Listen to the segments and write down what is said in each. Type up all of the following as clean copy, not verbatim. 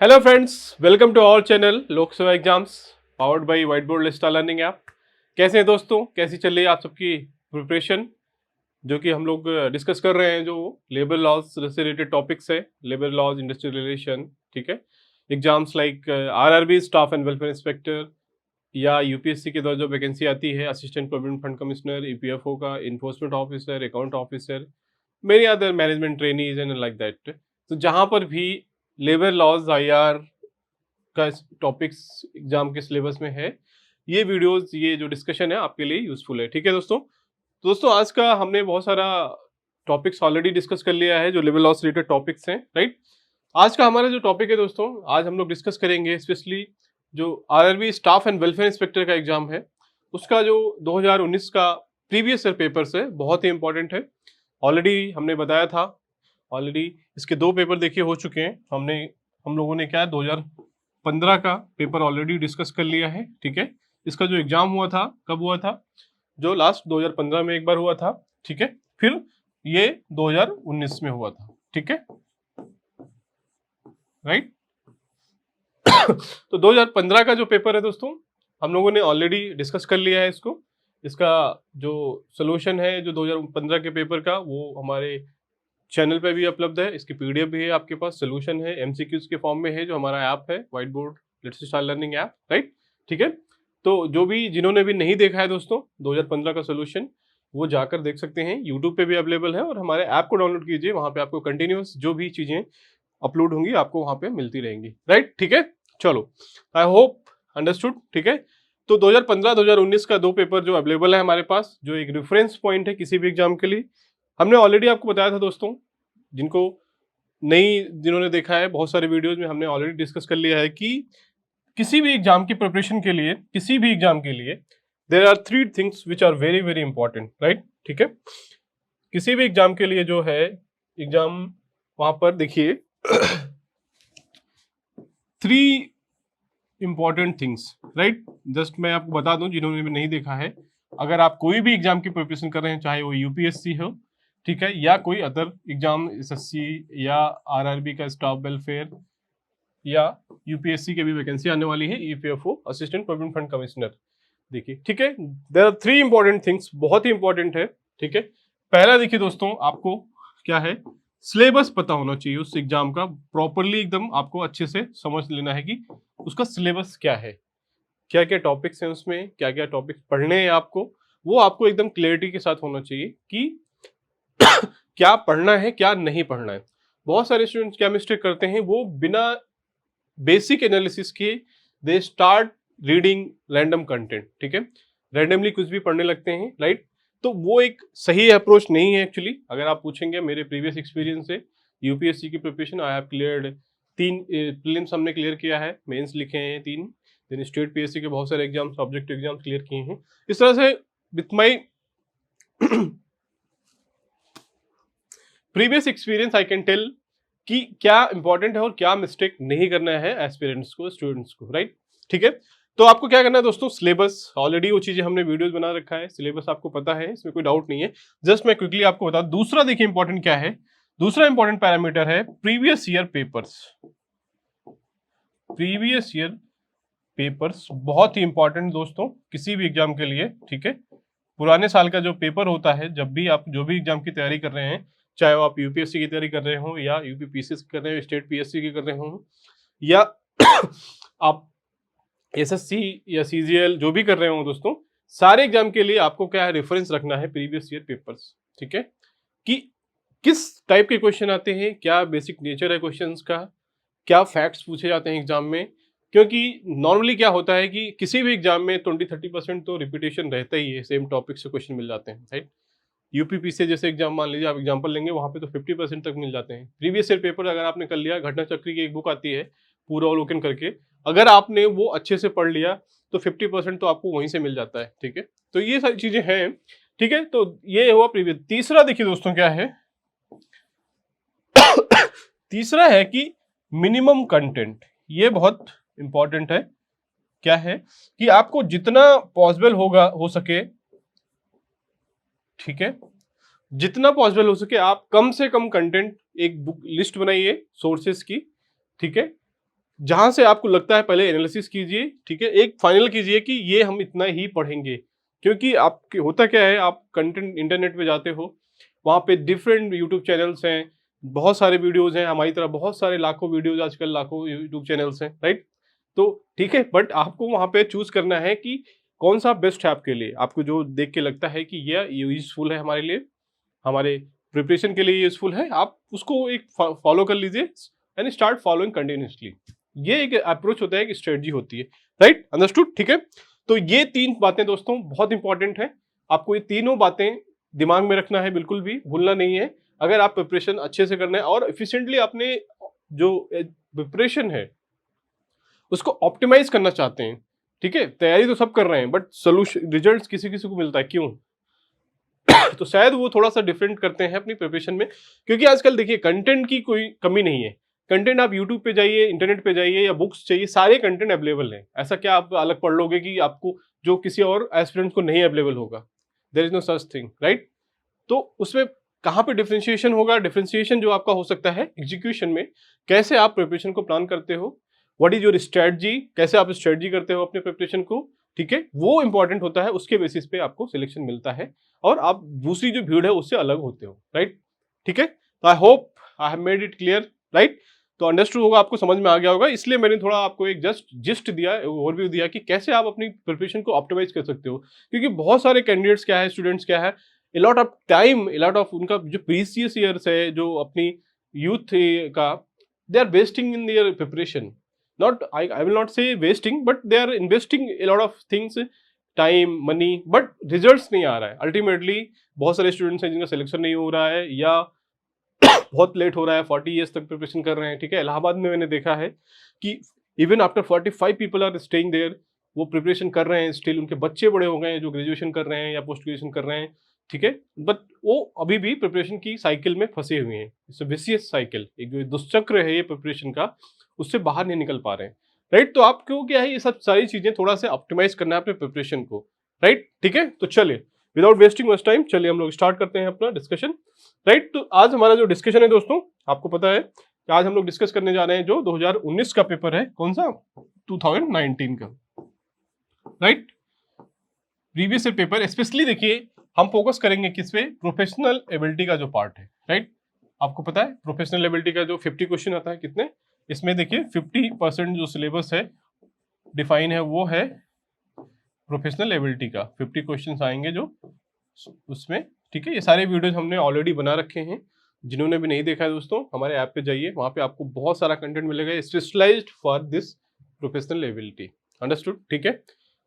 Hello friends, welcome to our channel Lok Sabha exams powered by white board लिस्टा learning app. कैसे हैं दोस्तों, कैसी चल रही है आप सबकी प्रिपरेशन? जो कि हम लोग डिस्कस कर रहे हैं, जो लेबर लॉज से रिलेटेड टॉपिक्स है, लेबर लॉज, इंडस्ट्रियल रिलेशन, ठीक है। Exams like RRB, staff and welfare inspector, या यूपीएससी के द्वारा जो वैकेंसी आती है assistant provident fund commissioner, EPFO का, enforcement officer, account officer, many other management trainees and like that. तो जहाँ पर भी लेबर लॉज आईआर का टॉपिक्स एग्जाम के सिलेबस में है, ये वीडियोस, ये जो डिस्कशन है आपके लिए यूजफुल है, ठीक है दोस्तों। तो दोस्तों आज का हमने बहुत सारा टॉपिक्स ऑलरेडी डिस्कस कर लिया है, जो लेबर लॉज से रिलेटेड टॉपिक्स हैं, राइट। आज का हमारा जो टॉपिक है दोस्तों, आज हम लोग डिस्कस करेंगे स्पेशली जो RRB staff and welfare inspector का एग्जाम है, उसका जो 2019 का प्रीवियस ईयर पेपर्स है, बहुत ही इंपॉर्टेंट है। ऑलरेडी हमने बताया था, ऑलरेडी इसके 2 पेपर देखिए हो चुके हैं। हम लोगों ने क्या 2015 का पेपर ऑलरेडी डिस्कस कर लिया है, ठीक है। इसका जो एग्जाम हुआ था, कब हुआ था? जो लास्ट 2015 में एक बार हुआ था, ठीक है। फिर ये 2019 में हुआ था, ठीक है, राइट। तो 2015 का जो पेपर है दोस्तों, हम लोगों ने ऑलरेडी डिस्कस कर लिया है इसको। इसका जो सोल्यूशन है जो 2015 के पेपर का, वो हमारे चैनल पे भी उपलब्ध है। इसकी पीडीएफ भी है आपके पास, सोल्यूशन है, एमसीक्यूज के फॉर्म में है, जो हमारा ऐप है white board let's start learning app, right, ठीक है। तो जो भी जिन्होंने भी नहीं देखा है दोस्तों 2015 का सोल्यूशन, वो जाकर देख सकते हैं, यूट्यूब पे भी अवेलेबल है, और हमारे ऐप को डाउनलोड कीजिए, वहां पे आपको कंटिन्यूस जो भी चीजें अपलोड होंगी आपको वहां पे मिलती रहेंगी, राइट, ठीक है। चलो, आई होप अंडरस्टूड, ठीक है। तो 2015-2019 का 2 पेपर जो अवेलेबल है हमारे पास, जो एक रेफरेंस पॉइंट है किसी भी एग्जाम के लिए। हमने ऑलरेडी आपको बताया था दोस्तों, जिनको नहीं, जिन्होंने देखा है बहुत सारे वीडियोज में, हमने ऑलरेडी डिस्कस कर लिया है कि किसी भी एग्जाम की प्रिपरेशन के लिए, किसी भी एग्जाम के लिए there are 3 things which are very very important, right, ठीक है। किसी भी एग्जाम के लिए जो है, एग्जाम वहां पर देखिए 3 इंपॉर्टेंट थिंग्स, राइट। जस्ट मैं आपको बता दूं, जिन्होंने भी नहीं देखा है, अगर आप कोई भी एग्जाम की प्रिपरेशन कर रहे हैं, चाहे वो यूपीएससी हो, ठीक है, या कोई अदर एग्जाम, एसएससी या आरआरबी का स्टाफ वेलफेयर, या यूपीएससी के भी वैकेंसी आने वाली है, EPFO assistant provident fund commissioner, देखिए, ठीक है। देयर आर 3 इंपॉर्टेंट थिंग्स, बहुत ही इंपॉर्टेंट है, ठीक है। पहला देखिए दोस्तों, आपको क्या है, सिलेबस पता होना चाहिए उस एग्जाम का, प्रॉपरली एकदम आपको अच्छे से समझ लेना है कि उसका सिलेबस क्या है, क्या क्या टॉपिक्स हैं उसमें, क्या क्या टॉपिक्स पढ़ने हैं आपको, वो आपको एकदम क्लियरिटी के साथ होना चाहिए कि क्या पढ़ना है, क्या नहीं पढ़ना है। बहुत सारे स्टूडेंट्स क्या मिस्टेक करते हैं, वो बिना बेसिक एनालिसिस के they start reading random content, ठीक है, रैंडमली कुछ भी पढ़ने लगते हैं, राइट। तो वो एक सही अप्रोच नहीं है एक्चुअली। अगर आप पूछेंगे मेरे प्रीवियस एक्सपीरियंस से, यूपीएससी की preparation I have cleared 3 prelims हमने क्लियर किया है, मेंस लिखे हैं 3, देन स्टेट पीएससी के बहुत सारे एग्जाम्स, ऑब्जेक्टिव एग्जाम्स क्लियर किए हैं। इस तरह से with my previous experience I can tell कि क्या इंपॉर्टेंट है और क्या मिस्टेक नहीं करना है एस्पिरेंट्स को, स्टूडेंट्स को, राइट, ठीक है। तो आपको क्या करना है दोस्तों, सिलेबस ऑलरेडी वो चीजें हमने वीडियोस बना रखा है, सिलेबस आपको पता है, इसमें कोई डाउट नहीं है। जस्ट मैं क्विकली आपको बता, दूसरा देखिए इंपॉर्टेंट क्या है, दूसरा इंपॉर्टेंट पैरामीटर है previous year papers. Previous year papers बहुत ही इंपॉर्टेंट दोस्तों किसी भी एग्जाम के लिए, ठीक है। पुराने साल का जो पेपर होता है, जब भी आप जो भी एग्जाम की तैयारी कर रहे हैं, चाहे वो आप यूपीएससी की तैयारी कर रहे हो, या यूपीपीसीएस कर रहे हो, स्टेट पीएससी की कर रहे हो, या आप एसएससी या सीजीएल जो भी कर रहे हो दोस्तों, सारे एग्जाम के लिए आपको क्या है, रेफरेंस रखना है प्रीवियस ईयर पेपर्स, ठीक है, कि किस टाइप के क्वेश्चन आते हैं, क्या बेसिक नेचर है क्वेश्चंस का, क्या फैक्ट्स पूछे जाते हैं एग्जाम में। क्योंकि नॉर्मली क्या होता है कि किसी भी एग्जाम में 20-30% तो रिपीटेशन रहता ही है, सेम टॉपिक से क्वेश्चन मिल जाते हैं, राइट। यूपीपी से जैसे एग्जाम मान लीजिए, आप एग्जाम्पल लेंगे, वहां पे तो 50% तक मिल जाते हैं। प्रीवियस ईयर पेपर अगर आपने कर लिया, घटना चक्री की एक बुक आती है पूरा अवलोकन करके, अगर आपने वो अच्छे से पढ़ लिया तो 50% तो आपको वहीं से मिल जाता है, ठीक है। तो ये सारी चीजें हैं, ठीक है। तो ये हुआ प्रीवियस। तीसरा देखिए दोस्तों क्या है, तीसरा है कि मिनिमम कंटेंट, ये बहुत इंपॉर्टेंट है। क्या है कि आपको जितना पॉसिबल होगा, हो सके, ठीक है, जितना पॉसिबल हो सके आप कम से कम कंटेंट, एक बुक लिस्ट बनाइए सोर्सेस की, ठीक है, जहां से आपको लगता है पहले एनालिसिस कीजिए, ठीक है, एक फाइनल कीजिए कि ये हम इतना ही पढ़ेंगे। क्योंकि आपके होता क्या है, आप कंटेंट इंटरनेट पे जाते हो, वहां पे डिफरेंट यूट्यूब चैनल्स हैं, बहुत सारे वीडियोज हैं, हमारी तरह बहुत सारे लाखों वीडियोज आजकल, लाखों यूट्यूब चैनल्स हैं, राइट। तो ठीक है, बट आपको वहां पे चूज करना है कि कौन सा बेस्ट है आपके लिए, आपको जो देख के लगता है कि ये यूजफुल है हमारे लिए, हमारे प्रिपरेशन के लिए यूजफुल है, आप उसको एक फॉलो कर लीजिए एंड स्टार्ट फॉलोइंग कंटिन्यूसली। ये एक अप्रोच होता है, एक स्ट्रेटजी होती है, राइट, अंडरस्टूड, ठीक है। तो ये तीन बातें दोस्तों बहुत इंपॉर्टेंट है, आपको ये तीनों बातें दिमाग में रखना है, बिल्कुल भी भूलना नहीं है। अगर आप प्रिपरेशन अच्छे से करना है और एफिशिएंटली अपने जो प्रिपरेशन है उसको ऑप्टिमाइज करना चाहते हैं, ठीक है, तैयारी तो सब कर रहे हैं बट सोल्यूशन रिजल्ट किसी किसी को मिलता है, क्यों? तो शायद वो थोड़ा सा डिफरेंट करते हैं अपनी प्रिपरेशन में, क्योंकि आजकल देखिए कंटेंट की कोई कमी नहीं है। कंटेंट आप यूट्यूब पे जाइए, इंटरनेट पे जाइए या बुक्स चाहिए, सारे कंटेंट अवेलेबल हैं। ऐसा क्या आप अलग पढ़ लोगे कि आपको जो किसी और एस्पिरेंट को नहीं अवेलेबल होगा? There is no such thing, right. तो उसमें कहाँ पे डिफरेंशिएशन होगा? डिफरेंशिएशन जो आपका हो सकता है एग्जीक्यूशन में, कैसे आप प्रिपरेशन को प्लान करते हो, व्हाट इज योर स्ट्रेटजी, कैसे आप स्ट्रेटजी करते हो अपने प्रिपरेशन को, ठीक है, वो इंपॉर्टेंट होता है। उसके बेसिस पे आपको सिलेक्शन मिलता है और आप दूसरी जो भीड़ है उससे अलग होते हो, राइट, ठीक है। तो I hope I have made it clear, right. तो अंडरस्टूड होगा, आपको समझ में आ गया होगा, इसलिए मैंने थोड़ा आपको एक जस्ट जिस्ट दिया, ओवरव्यू दिया कि कैसे आप अपनी प्रिपरेशन को ऑप्टिमाइज कर सकते हो। क्योंकि बहुत सारे कैंडिडेट्स क्या है, स्टूडेंट्स क्या है, a lot of time, a lot of उनका जो प्रीसियस ईयर्स है, जो अपनी यूथ का, they are wasting in their preparation. Not I will not say wasting, but they are investing a lot of things, time, money, but results नहीं आ रहा है। अल्टीमेटली बहुत सारे स्टूडेंट्स हैं जिनका सिलेक्शन नहीं हो रहा है या बहुत लेट हो रहा है, 40 ईयर्स तक प्रिपरेशन कर रहे हैं, ठीक है। इलाहाबाद में मैंने देखा है कि even after 45 people are staying there, वो प्रिपरेशन कर रहे हैं, स्टिल उनके बच्चे बड़े हो गए हैं जो ग्रेजुएशन कर रहे हैं या पोस्ट ग्रेजुएशन कर रहे हैं, ठीक है, बट वो अभी भी प्रिपरेशन की साइकिल में फंसे हुए हैं। इट्स अ विशियस साइकिल, एक जो दुष्चक्र है ये प्रिपरेशन का, उससे बाहर नहीं निकल पा रहे हैं, राइट। तो आपको क्या है, ये सब सारी चीजें थोड़ा सा ऑप्टिमाइज करना है अपने प्रिपरेशन को, राइट, ठीक है। तो चलिए विदाउट वेस्टिंग मच टाइम, चलिए हम लोग स्टार्ट करते हैं अपना डिस्कशन, राइट। तो आज हमारा जो डिस्कशन है दोस्तों, आपको पता है कि आज हम लोग डिस्कस करने जा रहे हैं जो 2019 का पेपर है, कौन सा, 2019 का, right, previous year paper. Specially देखिए हम फोकस करेंगे किस पे, प्रोफेशनल एबिलिटी का जो पार्ट है, राइट। आपको पता है प्रोफेशनल एबिलिटी का जो 50 क्वेश्चन आता है, कितने, इसमें देखिए 50% जो सिलेबस है डिफाइन है वो है प्रोफेशनल एबिलिटी का। 50 क्वेश्चंस आएंगे जो उसमें, ठीक है। ये सारे वीडियोस हमने ऑलरेडी बना रखे हैं, जिन्होंने भी नहीं देखा है दोस्तों हमारे ऐप पे जाइए, वहां पे आपको बहुत सारा कंटेंट मिलेगा specialised for this professional ability, understood, ठीक है।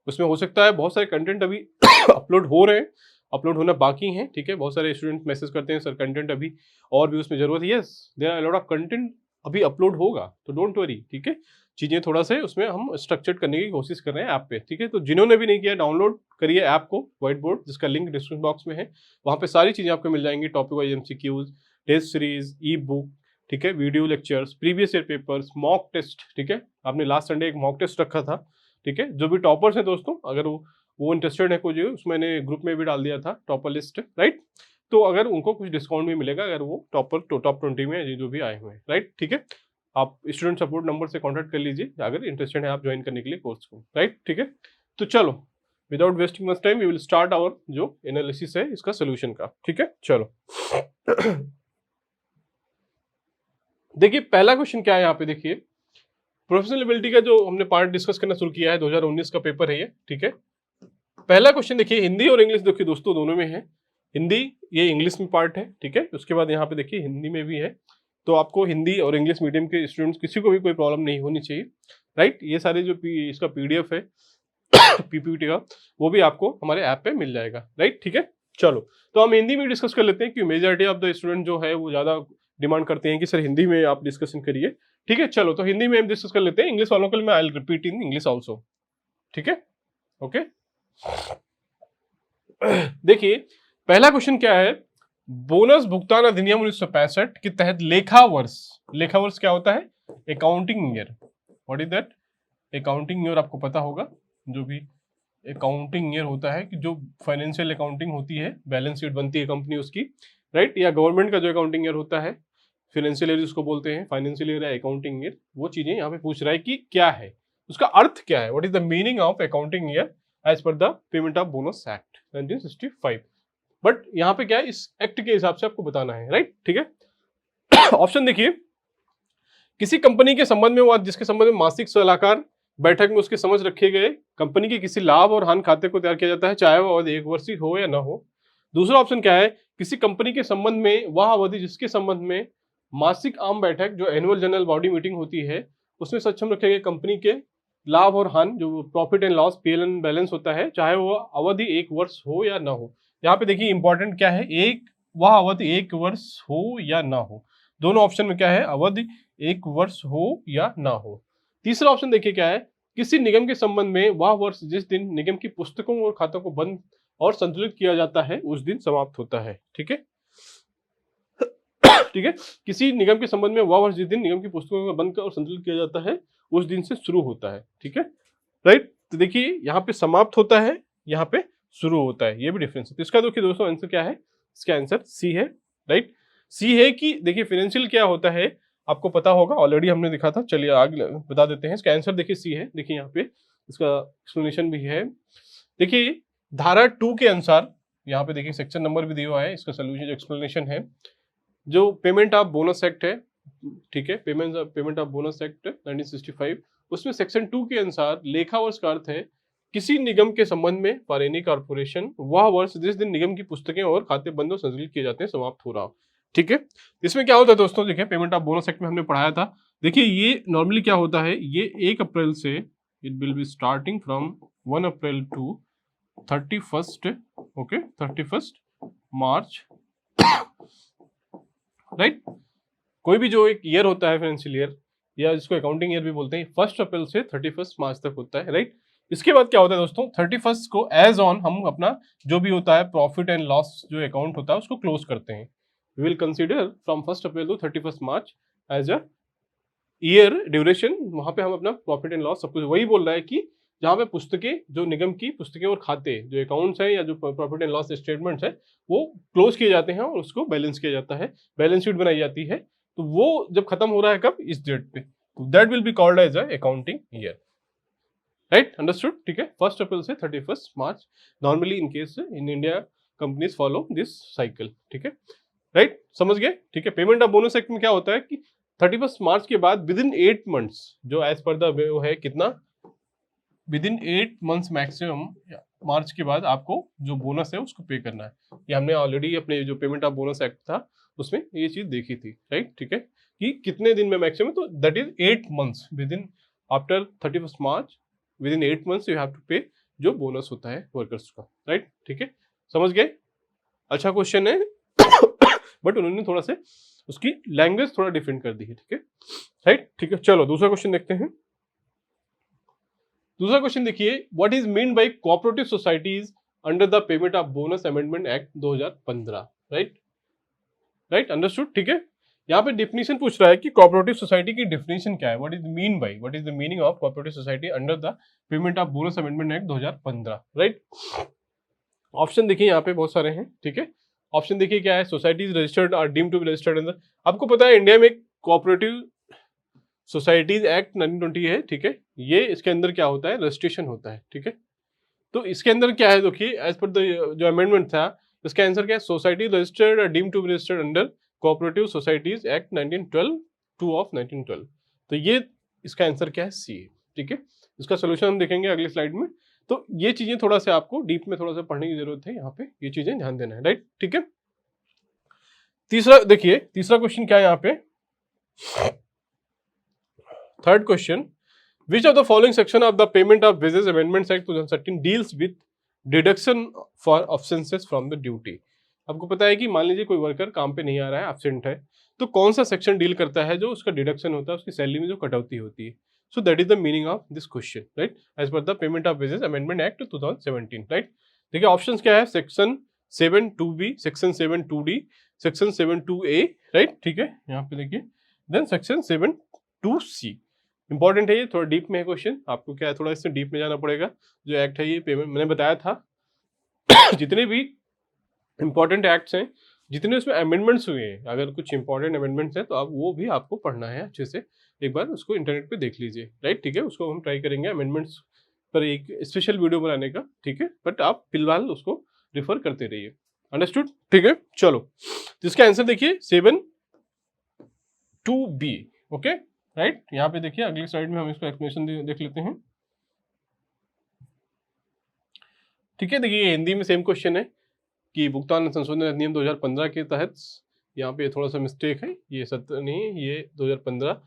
उसमें हो सकता है बहुत सारे कंटेंट अभी अपलोड हो रहे हैं, अपलोड होना बाकी हैं, ठीक है। बहुत सारे स्टूडेंट मैसेज करते हैं सर कंटेंट अभी और भी उसमें जरूरत है, yes there are lot of content अभी अपलोड होगा, तो डोंट वरी, ठीक है। चीजें थोड़ा सा उसमें हम स्ट्रक्चर्ड करने की कोशिश कर रहे हैं ऐप पे, ठीक है। तो जिन्होंने भी नहीं किया डाउनलोड करिए ऐप को, व्हाइट बोर्ड, जिसका लिंक डिस्क्रिप्शन बॉक्स में है, वहां पे सारी चीजें आपको मिल जाएंगी, topic wise MCQs, test series, e book, ठीक है, video lectures, previous year papers, mock test, ठीक है। आपने लास्ट संडे एक मॉक टेस्ट रखा था, ठीक है। जो भी टॉपर्स हैं दोस्तों, अगर वो इंटरेस्टेड है, कुछ उसमें मैंने ग्रुप में भी डाल दिया था टॉपर लिस्ट, राइट। तो अगर उनको कुछ डिस्काउंट भी मिलेगा अगर वो टॉप 20 में जो भी आए हुए हैं, राइट, ठीक है। आप स्टूडेंट सपोर्ट नंबर से कांटेक्ट कर लीजिए अगर इंटरेस्टेड है आप ज्वाइन करने के लिए कोर्स को, राइट, ठीक है। तो चलो without wasting much time we will start our जो एनालिसिस है इसका सोल्यूशन का, ठीक है। चलो देखिए पहला क्वेश्चन क्या है यहाँ पे, देखिए प्रोफेशनल एबिलिटी का जो हमने पार्ट डिस्कस करना शुरू किया है, 2019 का पेपर है ये, ठीक है। पहला क्वेश्चन देखिए हिंदी और इंग्लिश, देखिए दोस्तों दोनों में है। हिंदी ये इंग्लिश में पार्ट है, ठीक है। उसके बाद यहाँ पे देखिए हिंदी में भी है, तो आपको हिंदी और इंग्लिश मीडियम के स्टूडेंट्स किसी को भी कोई प्रॉब्लम नहीं होनी चाहिए, राइट। ये सारे जो इसका पीडीएफ है पीपीटी का, वो भी आपको हमारे ऐप पे मिल जाएगा, राइट, ठीक है। चलो तो हम हिंदी में डिस्कस कर लेते हैं, क्योंकि मेजॉरिटी ऑफ द स्टूडेंट जो है वो ज्यादा डिमांड करते हैं कि सर हिंदी में आप डिस्कशन करिए, ठीक है। चलो तो हिंदी में हम डिस्कस कर लेते हैं, इंग्लिश वालों के लिए मैं I will repeat in English also, ठीक है, ओके। देखिए पहला क्वेश्चन क्या है, बोनस भुगतान अधिनियम 1965 के तहत लेखा वर्ष क्या होता है, accounting year, what is that, accounting year आपको पता होगा, जो भी अकाउंटिंग ईयर होता है कि जो फाइनेंशियल अकाउंटिंग होती है, बैलेंस शीट बनती है कंपनी उसकी, राइट, या गवर्नमेंट का जो अकाउंटिंग ईयर होता है फाइनेंशियल ईयर जिसको बोलते हैं, फाइनेंशियल ईयर या अकाउंटिंग ईयर, वो चीजें यहाँ पे पूछ रहा है कि क्या है, उसका अर्थ क्या है, what is the meaning of accounting year as per the payment of bonus act 1965। But यहाँ पे क्या है, इस एक्ट के हिसाब से आपको बताना है, राइट, ठीक है। ऑप्शन देखिए, किसी कंपनी के संबंध में व जिसके संबंध में मासिक सलाहकार बैठक में उसके समझ रखे गए कंपनी के किसी लाभ और हानि खाते को तैयार किया जाता है, चाहे वह अवधि 1 वर्ष हो या ना हो। दूसरा ऑप्शन क्या है, किसी कंपनी के संबंध में वह अवधि जिसके संबंध में मासिक आम बैठक जो एनुअल जनरल बॉडी मीटिंग होती है उसमें सक्षम रखे गए कंपनी के लाभ और हानि जो profit and loss PL balance होता है, चाहे वह अवधि 1 वर्ष हो या ना हो। यहाँ पे देखिए इंपॉर्टेंट क्या है, वह अवधि 1 वर्ष हो या ना हो। दोनों ऑप्शन में क्या है, अवधि 1 वर्ष हो या ना हो। तीसरा ऑप्शन देखिए क्या है, किसी निगम के संबंध में वह वर्ष जिस दिन निगम की पुस्तकों और खातों को बंद और संतुलित किया जाता है उस दिन समाप्त होता है, ठीक है। ठीक है, किसी निगम के संबंध में वह वर्ष जिस दिन निगम की पुस्तकों को बंद और संतुलित किया जाता है उस दिन से शुरू होता है, ठीक है, राइट। तो देखिए यहाँ पे समाप्त होता है, यहाँ पे शुरू होता है, ये भी डिफरेंस है। तो इसका देखिए दोस्तों आंसर क्या है, इसका आंसर सी है, राइट। सी है कि देखिए फाइनेंशियल क्या होता है आपको पता होगा, ऑलरेडी हमने दिखा था, चलिए आगे बता देते हैं। इसका आंसर देखिए सी है, देखिए यहाँ पे इसका एक्सप्लेनेशन भी है। देखिए धारा 2 के अनुसार यहाँ पे देखिए सेक्शन नंबर भी दिया हुआ है, इसका सोल्यूशन जो एक्सप्लेनेशन है, जो पेमेंट ऑफ बोनस एक्ट है, ठीक है, पेमेंट ऑफ बोनस एक्ट 1965, उसमें सेक्शन 2 के अनुसार लेखा वर्ष का अर्थ है किसी निगम के संबंध में फॉर एनी कॉर्पोरेशन वह वर्ष जिस दिन निगम की पुस्तकें और खाते बंद और संचालित किए जाते हैं समाप्त हो रहा हो, ठीक है। इसमें क्या होता है दोस्तों, देखिए पेमेंट ऑफ बोनस एक्ट में हमने पढ़ाया था, देखिए ये नॉर्मली क्या होता है, ये 1 अप्रैल से it will be starting from 1 April to 31st, okay, 31st March, right. कोई भी जो एक ईयर होता है फाइनेंशियल ईयर या जिसको अकाउंटिंग ईयर भी बोलते हैं, 1 अप्रैल से 31 मार्च तक होता है, राइट। इसके बाद क्या होता है दोस्तों, 31 को एज ऑन हम अपना जो भी होता है प्रॉफिट एंड लॉस जो अकाउंट होता है उसको क्लोज करते हैं। We will consider from 1 April to 31 March as a year duration, वहां पे हम अपना प्रॉफिट एंड लॉस सब कुछ, वही बोल रहा है कि जहां पे पुस्तकें जो निगम की पुस्तकें और खाते जो अकाउंट्स हैं या जो प्रॉफिट एंड लॉस स्टेटमेंट्स है वो क्लोज किए जाते हैं और उसको बैलेंस किया जाता है, बैलेंस शीट बनाई जाती है, तो वो जब खत्म हो रहा है कब, इस डेट पे, that will be called as a accounting year, right, understood, ठीक है। 1 अप्रैल से 31 मार्च normally in case in India companies follow this cycle, ठीक है, राइट, समझ गए, ठीक है। पेमेंट ऑफ बोनस एक्ट में क्या होता है कि 31 मार्च के बाद विद इन 8 मंथ्स जो एज पर द वो है कितना, विद इन 8 मंथ्स मैक्सिमम मार्च के बाद आपको जो बोनस है उसको पे करना है। ये हमने ऑलरेडी अपने जो पेमेंट ऑफ बोनस एक्ट था उसमें ये चीज देखी थी, राइट, ठीक है, कि कितने दिन में मैक्सिमम, तो दैट इज 8 मंथ्स विद इन आफ्टर 31 मार्च विद इन 8 months you have to pay जो बोनस होता है वर्कर्स का, राइट, ठीक है, समझ गए। अच्छा क्वेश्चन है बट उन्होंने थोड़ा से उसकी लैंग्वेज थोड़ा डिफरेंट कर दी है, ठीक है, राइट, ठीक है। चलो दूसरा क्वेश्चन देखते हैं। दूसरा क्वेश्चन देखिए, what is mean by cooperative societies under the payment of bonus amendment act 2015, right, right, understood, ठीक है। यहाँ पे डेफिनेशन पूछ रहा है कि कोऑपरेटिव सोसाइटी की डेफिनेशन क्या है, what is mean by, what is the meaning of cooperative society under the payment of bonus amendment act 2015, right. Option देखिए यहाँ पे बहुत सारे हैं, ठीक है। ऑप्शन देखिए क्या है, societies registered are deemed to be registered under, आपको पता है इंडिया में कोऑपरेटिव सोसाइटीज एक्ट 1920 है, ठीक है, ये इसके अंदर क्या होता है, रजिस्ट्रेशन होता है, ठीक है। तो इसके अंदर क्या है, देखिए एज पर द जो अमेंडमेंट था इसका आंसर क्या है, सोसाइटी रजिस्टर्ड और deemed to be registered under cooperative societies act 1912 2 of 1912, तो ये इसका आंसर क्या है, सी है, ठीक है। इसका सोल्यूशन हम देखेंगे अगली स्लाइड में। तो ये चीजें थोड़ा सा आपको डीप में थोड़ा सा पढ़ने की जरूरत है, यहाँ पे ये चीजें ध्यान देना है, राइट, ठीक है। तीसरा देखिए, तीसरा क्वेश्चन क्या है यहाँ पे, third question, which of the following section of the payment of wages amendments act 2013 deals with deduction for absences from the duty. आपको पता है कि मान लीजिए कोई वर्कर काम पे नहीं आ रहा है, एब्सेंट है, तो कौन सा सेक्शन डील करता है जो उसका डिडक्शन होता है, उसकी सैलरी में जो कटौती होती है। So that is the meaning of this question, right, as per the payment of wages amendment act 2017, right. देखिए ऑप्शंस क्या है, section 7(2)(b), section 7(2)(d), section 7(2)(a), right, ठीक है, यहाँ पे देखिए, देन सेक्शन 7(2)(c। इंपॉर्टेंट है ये, थोड़ा डीप में है क्वेश्चन, आपको क्या है थोड़ा इससे डीप में जाना पड़ेगा। जो एक्ट है ये पेमेंट मैंने बताया था जितने भी इंपॉर्टेंट एक्ट्स हैं जितने उसमें अमेंडमेंट्स हुए हैं, अगर कुछ इंपॉर्टेंट अमेंडमेंट्स हैं तो आप वो भी आपको पढ़ना है अच्छे से, एक बार उसको इंटरनेट पे देख लीजिए, राइट, ठीक है। उसको हम ट्राई करेंगे अमेंडमेंट्स पर एक स्पेशल वीडियो बनाने का, ठीक है, बट आप फिलहाल उसको रिफर करते रहिए, अंडरस्टूड, ठीक है। चलो, तो इसका आंसर देखिए 7(2)B, ओके, राइट। यहाँ पे देखिए अगली स्लाइड में हम इसको एक्सप्लेनेशन देख लेते हैं, ठीक है। देखिए हिंदी में सेम क्वेश्चन है कि भुगतान संशोधन अधिनियम 2015 के तहत, यहाँ पे थोड़ा सा मिस्टेक है, ये 17 नहीं है, ये 2015,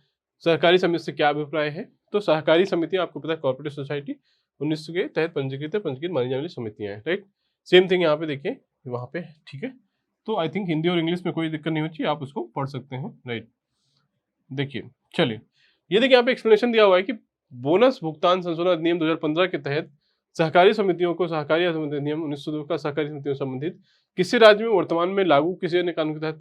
सहकारी समिति से क्या अभिप्राय है। तो सहकारी समितियां आपको पता है कोऑपरेटिव सोसाइटी 1900 के तहत पंजीकृत मानी जाने वाली समितियां हैं, राइट। सेम थिंग यहाँ पे देखिए वहाँ पे, ठीक है। तो आई थिंक हिंदी और इंग्लिश में कोई दिक्कत नहीं होती, आप उसको पढ़ सकते हैं, राइट। देखिए चलिए, ये देखिए यहाँ पे एक्सप्लेनेशन दिया हुआ है कि बोनस भुगतान संशोधन अधिनियम 2015 के तहत सहकारी समितियों को सहकारी अधिनियम 1902 का सहकारी समितियों से संबंधित किसी राज्य में वर्तमान में लागू किसी अन्य कानून के तहत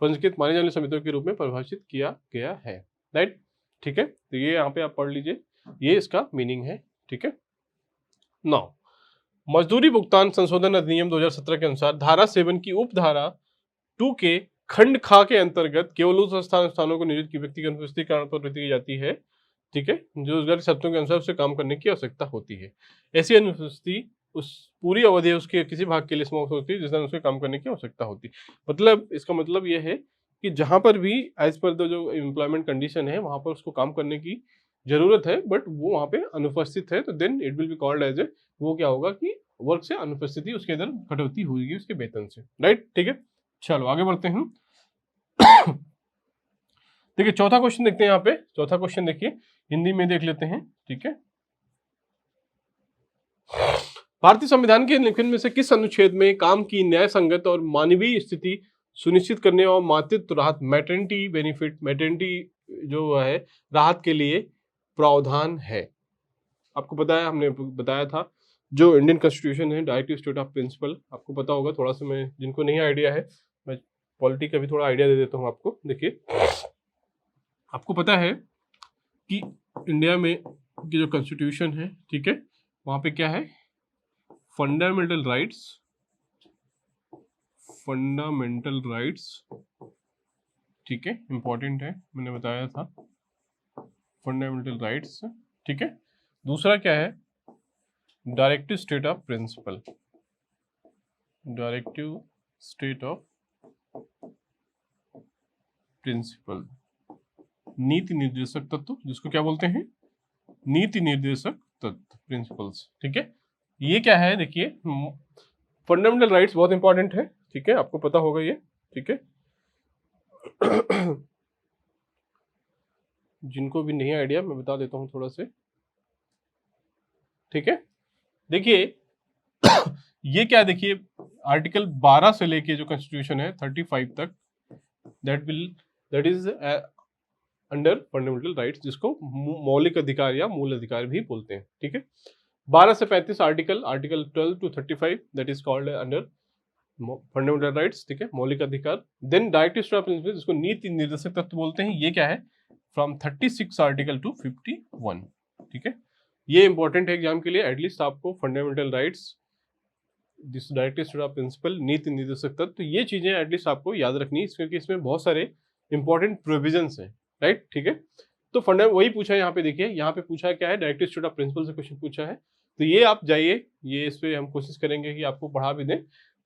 पंजीकृत मानी जाने वाली समितियों के रूप में परिभाषित किया गया है, राइट, ठीक है। तो ये यहाँ पे आप पढ़ लीजिए, ये इसका मीनिंग है, ठीक है। नाउ मजदूरी भुगतान संशोधन अधिनियम 2017 के अनुसार धारा 7 की उपधारा 2 के खंड खा के अंतर्गत केवल उस स्थानों को नियोजित की व्यक्ति की अनुपस्थिति कारण पर की जाती है, ठीक है, जो रोजगार की शर्तों के अनुसार उसे काम करने की आवश्यकता होती है। ऐसी अनुपस्थिति उस पूरी अवधि उसके किसी भाग के लिए समाप्त होती है जिस दिन उसे काम करने की आवश्यकता होती है। मतलब इसका मतलब यह है कि जहां पर भी एज पर द जो एम्प्लॉयमेंट कंडीशन है वहां पर उसको काम करने की जरूरत है, बट वो वहां पे अनुपस्थित है, तो then it will be called as A, वो क्या होगा कि वर्क से अनुपस्थिति उसके अंदर कटौती होगी उसके वेतन से, राइट, ठीक है। चलो आगे बढ़ते हैं। देखिए चौथा क्वेश्चन देखते हैं, यहाँ पे चौथा क्वेश्चन देखिए हिंदी में देख लेते हैं, ठीक है। भारतीय संविधान के लेखन में से किस अनुच्छेद में काम की न्याय संगत और मानवीय स्थिति सुनिश्चित करने और मातृत्व राहत मैटरनिटी बेनिफिट मैटरनिटी जो है राहत के लिए प्रावधान है। आपको पता है, हमने बताया था जो इंडियन कॉन्स्टिट्यूशन है डायरेक्टिव स्टेट ऑफ प्रिंसिपल, आपको पता होगा, थोड़ा सा मैं जिनको नहीं आइडिया है मैं पॉलिटी का भी थोड़ा आइडिया दे देता हूँ आपको। देखिए आपको पता है कि इंडिया में की जो कॉन्स्टिट्यूशन है, ठीक है, वहां पे क्या है, फंडामेंटल राइट्स, ठीक है, इंपॉर्टेंट है, मैंने बताया था फंडामेंटल राइट्स, ठीक है। दूसरा क्या है, directive state of principle, directive state of principle, नीति निर्देशक तत्व, जिसको क्या बोलते हैं, नीति निर्देशक तत्व, प्रिंसिपल्स, ठीक है। ये क्या है, देखिए फंडामेंटल राइट्स बहुत इंपॉर्टेंट है, ठीक है, आपको पता होगा ये, ठीक है। जिनको भी नहीं आइडिया मैं बता देता हूं थोड़ा से, ठीक है। देखिए ये क्या, देखिए आर्टिकल 12 से लेके जो कॉन्स्टिट्यूशन है 35 तक, that is under fundamental rights, जिसको मौलिक अधिकार या मूल अधिकार भी बोलते हैं, ठीक है। 12 से 35 article 12 to 35 that is called under fundamental rights, ठीक है, मौलिक अधिकार। Then directive state of principle, जिसको नीति निर्देशक तत्व बोलते हैं, ये क्या है, फ्रॉम 36 आर्टिकल टू 51, ठीक है। ये इंपॉर्टेंट है एग्जाम के लिए, एटलीस्ट आपको fundamental rights, this directive state of principle, नीति निर्देशक तत्व, तो ये चीजें एटलीस्ट आपको याद रखनी है, क्योंकि इसमें बहुत सारे इंपॉर्टेंट प्रोविजंस हैं, राइट, ठीक है। तो फंडा वही पूछा है यहाँ पे, देखिए यहाँ पे पूछा है क्या है, डायरेक्टिव स्टेट ऑफ प्रिंसिपल से क्वेश्चन पूछा है, तो ये आप जाइए, ये इस पे हम कोशिश करेंगे कि आपको पढ़ा भी दें,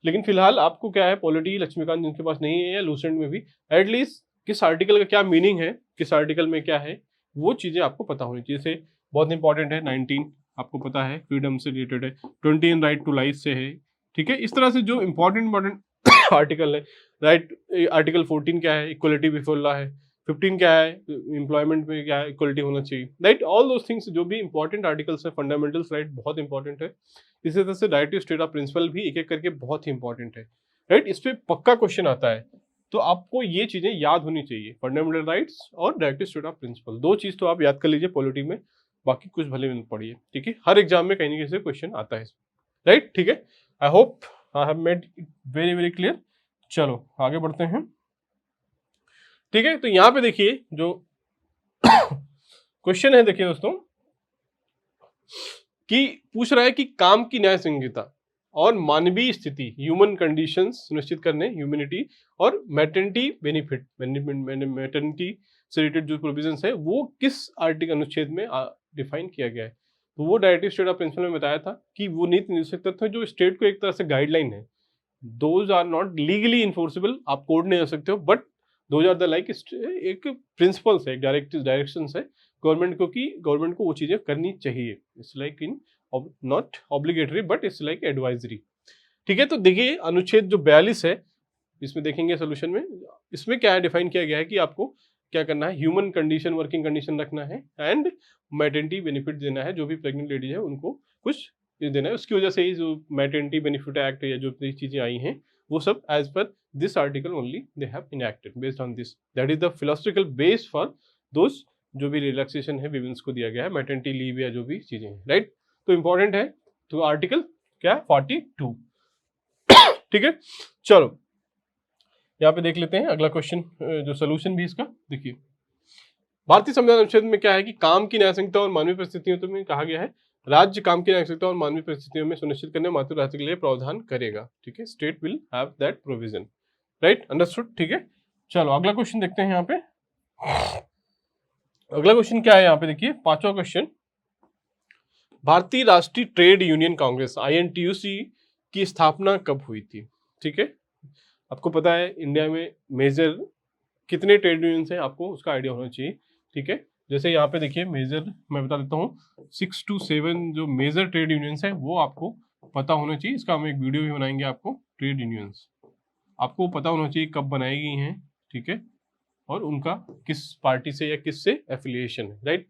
लेकिन फिलहाल आपको क्या है, पॉलिटी लक्ष्मीकांत जिनके पास नहीं है या लूसेंट में भी एटलीस्ट किस आर्टिकल का क्या मीनिंग है, किस आर्टिकल में क्या है, वो चीजें आपको पता होनी चाहिए। जैसे बहुत इंपॉर्टेंट है 19, आपको पता है फ्रीडम से रिलेटेड है, 20 राइट टू लाइफ से है, ठीक है। इस तरह से जो इंपॉर्टेंट आर्टिकल है, राइट, आर्टिकल 14 क्या है, इक्वलिटी बिफोर लॉ है, 15 क्या है, एम्प्लॉयमेंट में क्या है, इक्वलिटी होना चाहिए, राइट, ऑल दोस थिंग्स, जो भी इंपॉर्टेंट आर्टिकल्स है, फंडामेंटल्स राइट बहुत इंपॉर्टेंट है। इसी तरह से डायरेक्टिव स्टेट ऑफ प्रिंसिपल भी एक एक करके बहुत ही इंपॉर्टेंट है, राइट, इस पर पक्का क्वेश्चन आता है, तो आपको ये चीजें याद होनी चाहिए, फंडामेंटल राइट्स और डायरेक्टिव स्टेट ऑफ प्रिंसिपल, दो चीज तो आप याद कर लीजिए पॉलिटी में, बाकी कुछ भले में पढ़िए, ठीक है, हर एग्जाम में कहीं ना कहीं से क्वेश्चन आता है, राइट, ठीक है। I hope I have made it very very clear. चलो आगे बढ़ते हैं, ठीक है। तो यहां पे देखिए जो क्वेश्चन है, देखिए दोस्तों, कि पूछ रहा है कि काम की न्याय संहिता और मानवीय स्थिति, ह्यूमन कंडीशंस सुनिश्चित करने, ह्यूमैनिटी और मैटरनिटी बेनिफिट, मैटरनिटी से रिलेटेड जो प्रोविजंस है वो किस आर्टिकल अनुच्छेद में डिफाइन किया गया है। तो वो डायरेक्टिव स्टेट ऑफ प्रिंसिपल में बताया था कि वो नीति निर्देशक तत्व जो स्टेट को एक तरह से गाइडलाइन है, those are not legally enforceable, आप कोर्ट नहीं जा सकते हो, but those are the like एक प्रिंसिपल्स है, एक डायरेक्शंस है गवर्नमेंट को कि गवर्नमेंट को वो चीजें करनी चाहिए। It's like in not obligatory but it's like advisory. ठीक है, तो देखिए अनुच्छेद जो 42 है, इसमें देखेंगे सोल्यूशन में, इसमें क्या है डिफाइन किया गया है कि आपको क्या करना है, ह्यूमन कंडीशन, वर्किंग कंडीशन रखना है एंड मैटरनिटी बेनिफिट देना है, जो भी प्रेग्नेंट लेडीज है उनको कुछ ये देना है। उसकी वजह से ही जो मैटरनिटी बेनिफिट एक्ट या जो चीजें आई हैं वो सब as per this article only they have enacted based on this, that is the philosophical base for those जो भी रिलैक्सेशन है विमेंस को दिया गया है, मैटरनिटी लीव या जो भी चीजें हैं, राइट। तो इंपॉर्टेंट है, तो आर्टिकल क्या 42। ठीक है, चलो यहाँ पे देख लेते हैं अगला क्वेश्चन, जो सोल्यूशन भी इसका देखिए। भारतीय संविधान अनुच्छेद में क्या है कि काम की न्यायसंगता और मानवीय परिस्थितियों में कहा गया है, राज्य काम की न्यायसंगता और मानवीय परिस्थितियों में सुनिश्चित करने मातृभाषा के लिए प्रावधान करेगा। ठीक है, state will have that provision, right, understood. ठीक है, चलो अगला क्वेश्चन देखते हैं यहाँ पे। अगला क्वेश्चन क्या है यहाँ पे देखिए, 5वां क्वेश्चन, भारतीय राष्ट्रीय ट्रेड यूनियन कांग्रेस INTUC की स्थापना कब हुई थी। ठीक है, आपको पता है इंडिया में मेजर कितने ट्रेड यूनियंस हैं, आपको उसका आइडिया होना चाहिए। ठीक है, जैसे यहाँ पे देखिए मेजर मैं बता देता हूँ, 6 to 7 जो मेजर ट्रेड यूनियंस हैं वो आपको पता होना चाहिए। इसका हम एक वीडियो भी बनाएंगे आपको, ट्रेड यूनियंस आपको पता होना चाहिए कब बनाई गई हैं। ठीक है, और उनका किस पार्टी से या किस से एफिलिएशन है, राइट।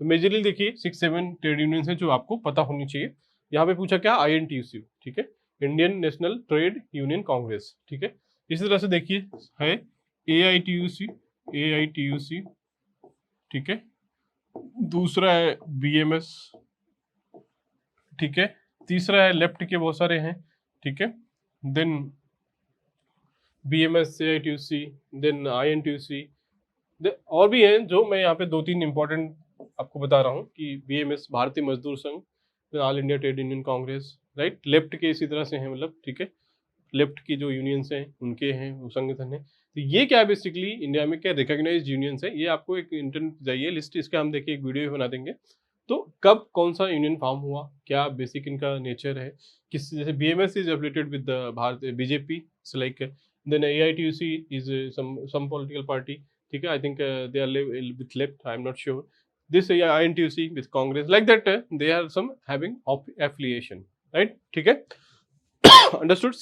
तो मेजरली देखिए 6-7 ट्रेड यूनियंस हैं जो आपको पता होनी चाहिए। यहाँ पे पूछा क्या, INTUC, ठीक है, Indian national trade union Congress. ठीक है, इसी तरह से देखिए है AITUC, ठीक है, दूसरा है BMS, ठीक है, तीसरा है लेफ्ट के बहुत सारे हैं। ठीक है, then BMS, AITUC, then INTUC, और भी हैं जो मैं यहाँ पे 2-3 इंपॉर्टेंट आपको बता रहा हूँ कि BMS भारतीय मजदूर संघ, all India trade union Congress, right. Left के इसी तरह से हैं, मतलब ठीक है, लेफ्ट की जो यूनियंस हैं उनके हैं, वो संगठन है। तो ये क्या है बेसिकली इंडिया में क्या रिकॉग्नाइज्ड यूनियंस है, ये आपको एक इंटरनेट जाइए लिस्ट, इसका हम देखिए एक वीडियो भी बना देंगे। तो कब कौन सा यूनियन फॉर्म हुआ, क्या बेसिक इनका नेचर है, किस, जैसे BMS is affiliated with Bharat BJP, like then AITUC is some political party, ठीक है, I think they are with left, I am not sure, this INTUC with Congress, like that they are some having affiliation, right. ठीक है, understood.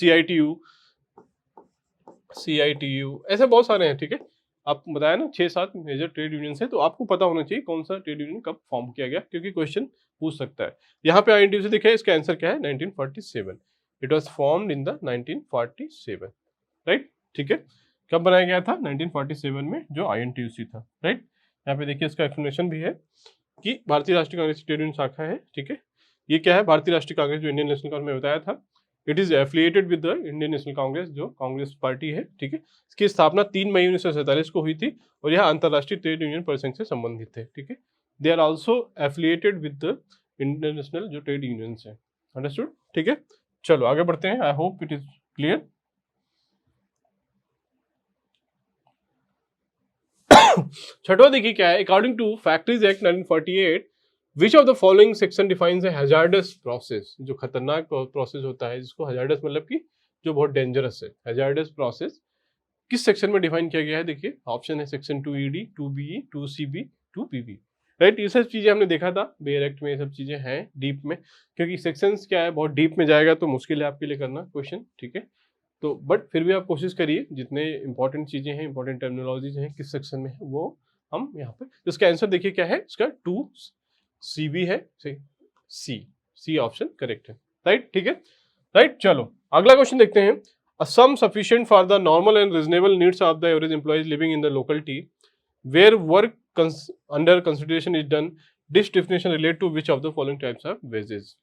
CITU ऐसे बहुत सारे हैं। ठीक है, आपको बताया ना 6-7 मेजर ट्रेड यूनियंस है, तो आपको पता होना चाहिए कौन सा ट्रेड यूनियन कब फॉर्म किया गया, क्योंकि क्वेश्चन पूछ सकता है। यहाँ पे INTUC दिखा है, इसका आंसर क्या है, 1947, it was formed in the 1947, right. ठीक है, कब बनाया गया था, 1947 में जो INTUC था, राइट। यहाँ पे देखिए इसका एक्सप्लेनेशन भी है कि भारतीय राष्ट्रीय कांग्रेस ट्रेड यूनियन शाखा है। ठीक है, ये क्या है, भारतीय राष्ट्रीय कांग्रेस जो इंडियन नेशनल कांग्रेस में बताया था, it is affiliated with the Indian national Congress, जो कांग्रेस पार्टी है। ठीक है, इसकी स्थापना 3 मई 1947 को हुई थी और यह अंतरराष्ट्रीय ट्रेड यूनियन परिसंघ से संबंधित है। ठीक है, they are also affiliated with the international जो ट्रेड यूनियंस है, अंडरस्टूड। ठीक है, चलो आगे बढ़ते हैं, I hope it is clear. छठवां देखिए क्या है, according to factories act 1948 which of the following section defines a hazardous process, जो खतरनाक प्रोसेस होता है, जिसको हैजार्डस मतलब कि जो बहुत डेंजरस है, हैजार्डस प्रोसेस किस सेक्शन में डिफाइन किया गया है। देखिए ऑप्शन है section 2ED, 2BE, 2CB, 2PB, right. ये सब चीजें हमने देखा था बेयर एक्ट में, ये सब चीजें हैं डीप में, क्योंकि सेक्शंस क्या है बहुत डीप में जाएगा तो मुश्किल है आपके लिए करना क्वेश्चन। ठीक है, तो बट फिर भी आप कोशिश करिए, जितने इंपॉर्टेंट चीजें हैं, इंपॉर्टेंट टर्मिनोलॉजीज हैं किस सेक्शन में है वो हम यहाँ पे, इसका आंसर देखिए क्या है, इसका 2CB है, सी ऑप्शन करेक्ट है, राइट। ठीक है, राइट। चलो अगला क्वेश्चन देखते हैं, a sum sufficient for the normal and reasonable needs of the average employees living in the locality where work under consideration is done, this definition relate to which of the following types of wages।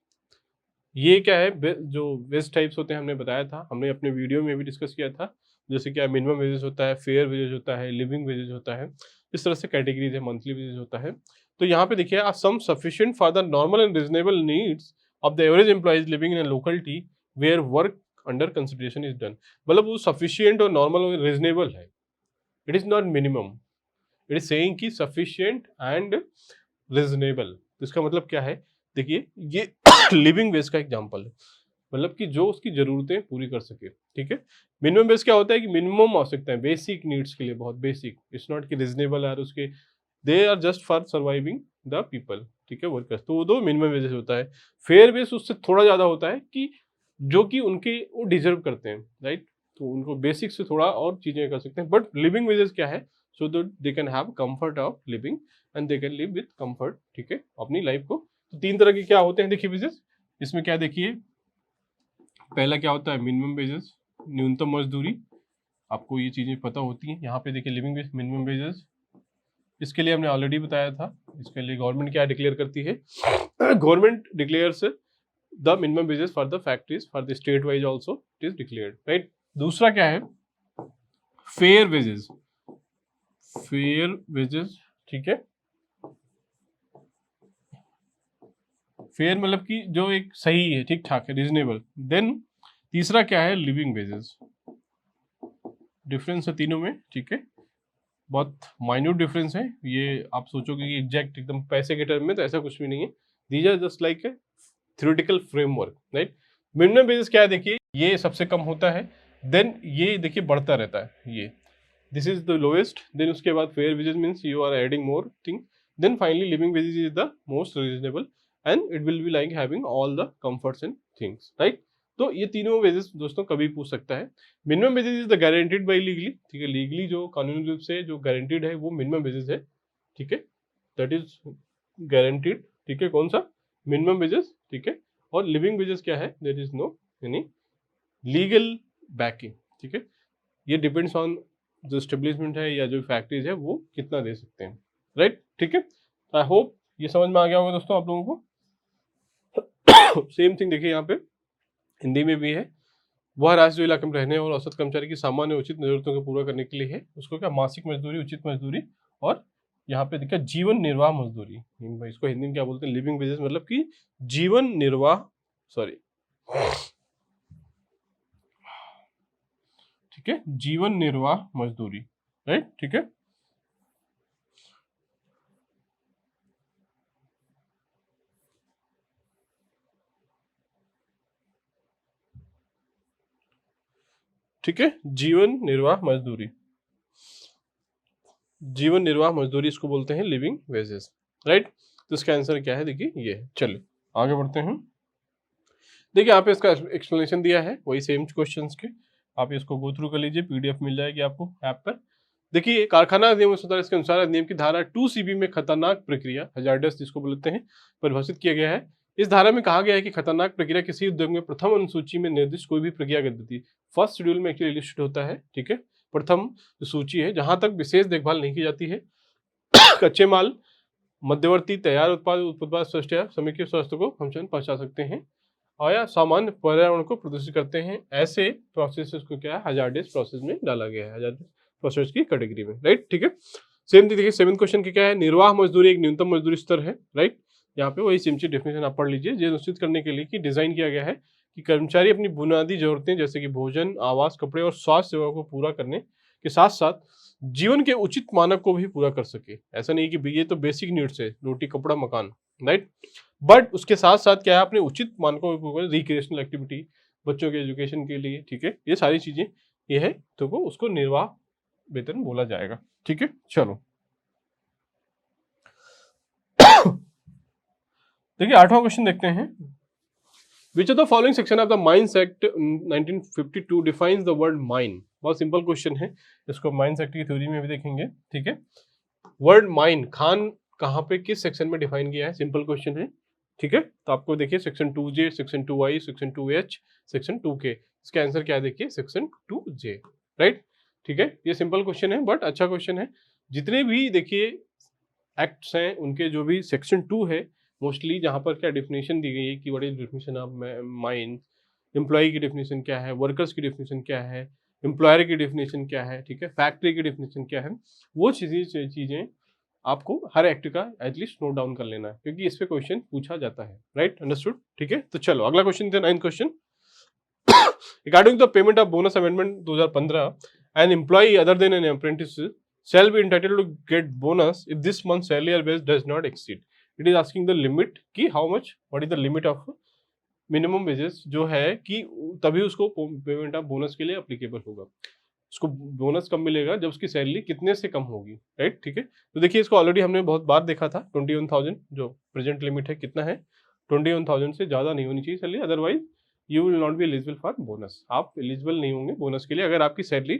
ये क्या है, जो veg types होते हैं हमने बताया था, हमने अपने वीडियो में भी डिस्कस किया था, जैसे क्या मिनिमम वेजेस होता है, फेयर वेजेस होता है, लिविंग वेजेस होता है, इस तरह से कैटेगरीज है, मंथली वेजेस होता है। तो यहाँ पे देखिए sum sufficient for the normal and reasonable needs of the average employees living in a locality where work under consideration is done. मतलब वो सफिशियंट और नॉर्मल और रीजनेबल है, it is not minimum, it is saying कि sufficient and reasonable. तो इसका मतलब क्या है, देखिए ये लिविंग वेज का एग्जांपल है, मतलब कि जो उसकी जरूरतें पूरी कर सके, ठीक है। मिनिमम बेस क्या होता है कि मिनिमम आवश्यकताएं, बेसिक नीड्स के लिए, बहुत बेसिक, इट्स नॉट कि रीजनेबल है उसके, they are just for surviving the people, ठीक है, वर्कर्स। तो वो दो मिनिमम वेजेस होता है। फेयर बेस उससे थोड़ा ज्यादा होता है कि जो कि उनके वो डिजर्व करते हैं, राइट। तो उनको बेसिक से थोड़ा और चीजें कर सकते हैं। बट लिविंग वेजेस क्या है, so that they can have comfort of living and they can live with comfort, ठीक है, अपनी लाइफ को। तो तीन तरह के क्या होते हैं देखिए वेजेस, इसमें क्या देखिए, पहला क्या होता है मिनिमम वेजेस, न्यूनतम मजदूरी, आपको ये चीजें पता होती हैं। यहाँ पे देखिए लिविंग वेज, मिनिमम वेजेस, इसके लिए हमने ऑलरेडी बताया था, इसके लिए गवर्नमेंट क्या डिक्लेयर करती है, government declares the minimum wages for the factories, for the state wise also it is declared, right. दूसरा क्या है, फेयर वेजेस, फेयर वेजेस, ठीक है, फेयर मतलब कि जो एक सही है, ठीक ठाक है, रीजनेबल। देन तीसरा क्या है, लिविंग वेजेस, डिफरेंस है तीनों में, ठीक है, बहुत माइन्यूट डिफरेंस है। ये आप सोचोगे कि एग्जैक्ट एकदम पैसे के टर्म में, तो ऐसा कुछ भी नहीं है, these are just like a theoretical framework, right. Minimum wages क्या है, देखिए ये सबसे कम होता है, देन ये देखिए बढ़ता रहता है, ये this is the lowest, then उसके बाद fair wages means you are adding more thing, then finally living wages is the most reasonable and it will be like having all the comforts and things, right. तो ये तीनों wages दोस्तों कभी पूछ सकता है। Minimum wages is the guaranteed by legally, ठीक है, लीगली जो कानूनी रूप से जो गारंटीड है वो मिनिमम वेजेस है, ठीक है, दैट इज गारंटीड, ठीक है, कौन सा, मिनिमम वेजेस, ठीक है। और लिविंग वेजेस क्या है, there is no any legal backing, ठीक है, ये डिपेंड्स ऑन जो स्टेब्लिशमेंट है या जो फैक्ट्रीज है वो कितना दे सकते हैं, राइट, ठीक है। आई होप ये समझ में आ गया होगा दोस्तों आप लोगों को। सेम थिंग देखिए यहाँ पे हिंदी में भी है, वह राशि जो इलाके में रहने और औसत कर्मचारी की सामान्य उचित जरूरतों को पूरा करने के लिए है, उसको क्या मासिक मजदूरी, उचित मजदूरी, और यहाँ पे देखिए जीवन निर्वाह मजदूरी, इसको हिंदी में क्या बोलते हैं, लिविंग वेजेस, मतलब कि जीवन निर्वाह, सॉरी, ठीक है, जीवन निर्वाह मजदूरी, राइट, ठीक है। ठीक है, जीवन निर्वाह मजदूरी, जीवन निर्वाह मजदूरी इसको बोलते हैं लिविंग वेजेस, राइट। तो इसका आंसर क्या है, देखिए ये है। चलिए आगे बढ़ते हैं। देखिए यहाँ पे इसका एक्सप्लेनेशन दिया है, वही सेम क्वेश्चंस के, आप इसको गो थ्रू कर लीजिए, पीडीएफ मिल जाएगी आपको ऐप पर। देखिए कारखाना अधिनियम इसके अनुसार अधिनियम की धारा 2 CB में खतरनाक प्रक्रिया, हजार्डस जिसको बोलते हैं, परिभाषित किया गया है। इस धारा में कहा गया है कि खतरनाक प्रक्रिया किसी उद्योग में प्रथम अनुसूची में निर्दिष्ट कोई भी प्रक्रिया गतिविधि, फर्स्ट शेड्यूल में एक्चुअली लिस्ट होता है, ठीक है, प्रथम जो सूची है, जहां तक विशेष देखभाल नहीं की जाती है, कच्चे माल, मध्यवर्ती, तैयार उत्पाद, उत्पाद स्वस्थ या समीकृत स्वास्थ्य को हम पहुंचा सकते हैं, और या सामान्य पर्यावरण को प्रदूषित करते हैं, ऐसे प्रोसेस को क्या है, हजार्डस प्रोसेस में डाला गया है, हजार्डस प्रोसेस की कैटेगरी में, राइट, ठीक है। सेम देखिए 7th क्वेश्चन की क्या है, निर्वाह मजदूरी एक न्यूनतम मजदूरी स्तर है, राइट। यहाँ पे वही सिंपल डेफिनेशन आप पढ़ लीजिए, ये निश्चित करने के लिए कि डिजाइन किया गया है कि कर्मचारी अपनी बुनियादी जरूरतें जैसे कि भोजन, आवास, कपड़े और स्वास्थ्य सेवा को पूरा करने के साथ साथ जीवन के उचित मानक को भी पूरा कर सके। ऐसा नहीं कि ये तो बेसिक नीड्स है, रोटी कपड़ा मकान, राइट, बट उसके साथ साथ क्या है, अपने उचित मानकों को, रिक्रिएशनल एक्टिविटी, बच्चों के एजुकेशन के लिए, ठीक है, ये सारी चीजें ये है, तो वो उसको निर्वाह वेतन बोला जाएगा, ठीक है। चलो देखिए 8वां क्वेश्चन देखते हैं। Which of the following section of the mines act 1952 defines the word mine. बहुत सिंपल क्वेश्चन है, इसको माइंस एक्ट की थ्योरी में भी देखेंगे, ठीक है। वर्ड माइन, खान कहाँ पे किस सेक्शन में डिफाइन किया है, सिंपल क्वेश्चन है, ठीक है। तो आपको देखिए section 2J, section 2I, section 2H, section 2K, इसका आंसर क्या है, देखिए सेक्शन 2J, राइट, ठीक है। ये सिंपल क्वेश्चन है बट अच्छा क्वेश्चन है। जितने भी देखिए एक्ट्स हैं उनके जो भी सेक्शन 2 है, मोस्टली जहाँ पर क्या डिफिनेशन दी गई है कि what is definition of mine, employ की डिफिनेशन क्या है, वर्कर्स की डिफिनेशन क्या है, एम्प्लॉयर की डिफिनेशन क्या है, ठीक है, फैक्ट्री की डिफिनेशन क्या है, वो चीजें आपको हर एक्ट का एटलीस्ट नोट डाउन कर लेना है, क्योंकि इस पे क्वेश्चन पूछा जाता है, राइट, अंडरस्टूड, ठीक है। तो चलो अगला question the 9th question. According to the payment of bonus amendment 2015 an employee other than an apprentice shall be entitled to get bonus if this month's salary or wage does not exceed. It is asking the limit कि how much, what is the limit of minimum wages जो है कि तभी उसको payment of bonus के लिए applicable होगा। उसको बोनस कब मिलेगा? जब उसकी सैलरी कितने से कम होगी, राइट? ठीक है, तो देखिए इसको ऑलरेडी हमने बहुत बार देखा था। 21,000 जो प्रेजेंट लिमिट है कितना है? 21,000 से ज़्यादा नहीं होनी चाहिए salary, otherwise you will not be eligible for bonus. आप एलिजिबल नहीं होंगे बोनस के लिए अगर आपकी सैलरी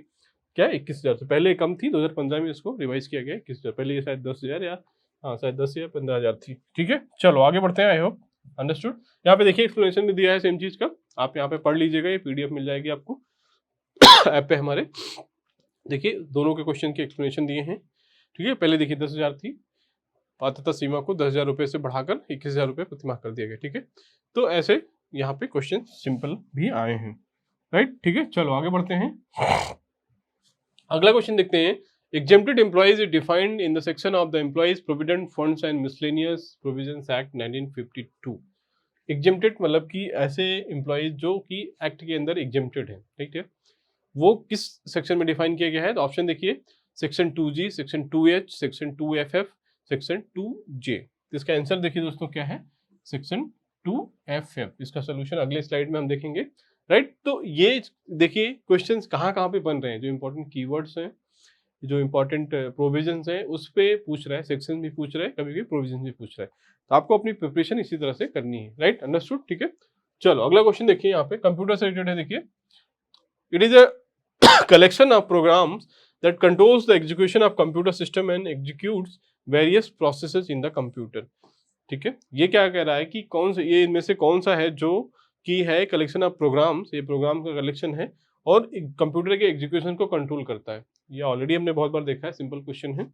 क्या 21,000 से पहले कम थी। 2015 में इसको रिवाइज किया गया 21,000, पहले ये शायद 10,000 या हाँ शायद 10 या 15,000 थी। ठीक है, चलो आगे बढ़ते हैं। I hope understood. यहाँ पे देखिए एक्सप्लेनेशन भी दिया है सेम चीज़ का, आप यहाँ पे पढ़ लीजिएगा, ये PDF मिल जाएगी आपको ऐप पे हमारे। देखिए दोनों के क्वेश्चन के एक्सप्लेनेशन दिए हैं। ठीक है, पहले देखिए 10,000 थी, पात्रता सीमा को 10,000 रुपये से बढ़ाकर 21,000 रुपये प्रतिमाह कर दिया गया। ठीक है, तो ऐसे यहाँ पे क्वेश्चन सिंपल भी आए हैं, राइट? ठीक है, चलो आगे बढ़ते हैं। अगला क्वेश्चन देखते हैं। Exempted employees is defined in the section of the Employees Provident Funds and Miscellaneous Provisions Act 1952. Exempted मतलब कि ऐसे एम्प्लॉयज जो कि एक्ट के अंदर एग्जेम्प्टेड है। ठीक है, वो किस सेक्शन में डिफाइन किया गया है? तो ऑप्शन देखिए, section 2G, section 2H, section 2FF, section 2J। तो इसका आंसर देखिए दोस्तों क्या है? Section 2FF। इसका सोल्यूशन अगले स्लाइड में हम देखेंगे, राइट? तो ये देखिए क्वेश्चंस कहाँ कहाँ पे बन रहे हैं, जो इंपॉर्टेंट कीवर्ड्स हैं, जो इंपॉर्टेंट प्रोविजंस हैं, उस पे पूछ रहा है, सेक्शन भी पूछ रहा है, कभी भी प्रोविजन भी पूछ रहा है। तो आपको अपनी प्रिपरेशन इसी तरह से करनी है, राइट? अंडरस्टूड। ठीक है, चलो अगला क्वेश्चन देखिए, यहाँ पे कंप्यूटर से रिलेटेड है। देखिए, it is a collection of programs that controls the execution of computer system and executes various processes in the computer. ठीक है, ये क्या कह रहा है कि कौन सा ये इनमें से कौन सा है जो की है कलेक्शन ऑफ प्रोग्राम्स, ये प्रोग्राम का कलेक्शन है और कंप्यूटर के एग्जीक्यूशन को कंट्रोल करता है। ये ऑलरेडी हमने बहुत बार देखा है, सिंपल क्वेश्चन है।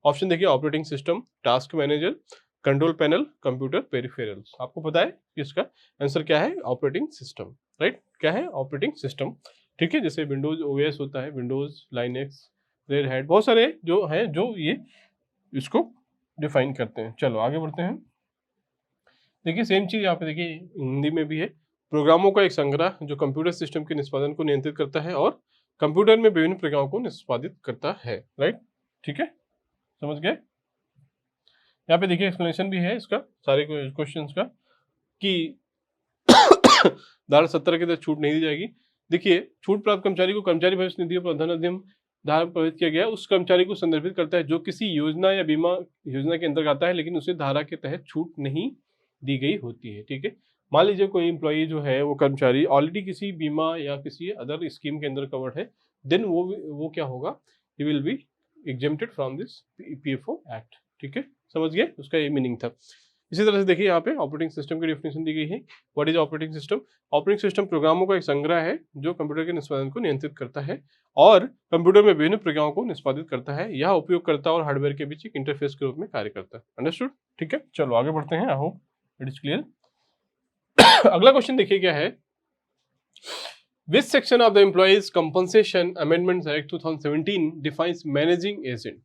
ऑप्शन देखिए, operating system, task manager, control panel, computer peripherals. आपको पता है कि इसका आंसर क्या है? Operating system, right? क्या है? Operating system. ठीक है, जैसे विंडोज OS होता है, विंडोज, लाइनेक्स, रेड हैट, बहुत सारे जो हैं जो ये इसको डिफाइन करते हैं। चलो आगे बढ़ते हैं। देखिए सेम चीज यहाँ पे देखिए हिंदी में भी है। प्रोग्रामों का एक संग्रह जो कंप्यूटर सिस्टम के निष्पादन को नियंत्रित करता है और कंप्यूटर में विभिन्न प्रक्रियाओं को निष्पादित करता है, राइट? ठीक है, समझ गए? यहाँ पे देखिए एक्सप्लेनेशन भी है इसका, सारे क्वेश्चंस का, कि धारा 17 के तहत छूट नहीं दी जाएगी। देखिए, छूट प्राप्त कर्मचारी को कर्मचारी भविष्य निधि और प्रबंधन अधिनियम धारा प्रभावित किया गया उस कर्मचारी को संदर्भित करता है जो किसी योजना या बीमा योजना के अंतर्गत आता है लेकिन उसे धारा के तहत छूट नहीं दी गई होती है। ठीक है, मान लीजिए कोई एम्प्लॉई जो है वो कर्मचारी ऑलरेडी किसी बीमा या किसी अदर स्कीम के अंदर कवर्ड है, देन वो क्या होगा? ही will B exempted from this PFO act. ठीक है, समझ गए? उसका ये मीनिंग था। इसी तरह से देखिए यहाँ पे ऑपरेटिंग सिस्टम की डेफिनेशन दी गई है। What is operating system? Operating system प्रोग्रामों का एक संग्रह है जो कंप्यूटर के निष्पादन को नियंत्रित करता है और कंप्यूटर में विभिन्न प्रक्रियाओं को निष्पादित करता है। यह उपयोगकर्ता और हार्डवेयर के बीच एक इंटरफेस के रूप में कार्य करता है। अंडरस्टूड? ठीक है, चलो आगे बढ़ते हैं। I hope it is clear. अगला क्वेश्चन देखिए क्या है। Which section of the Employees Compensation Amendments Act 2017 defines managing agent?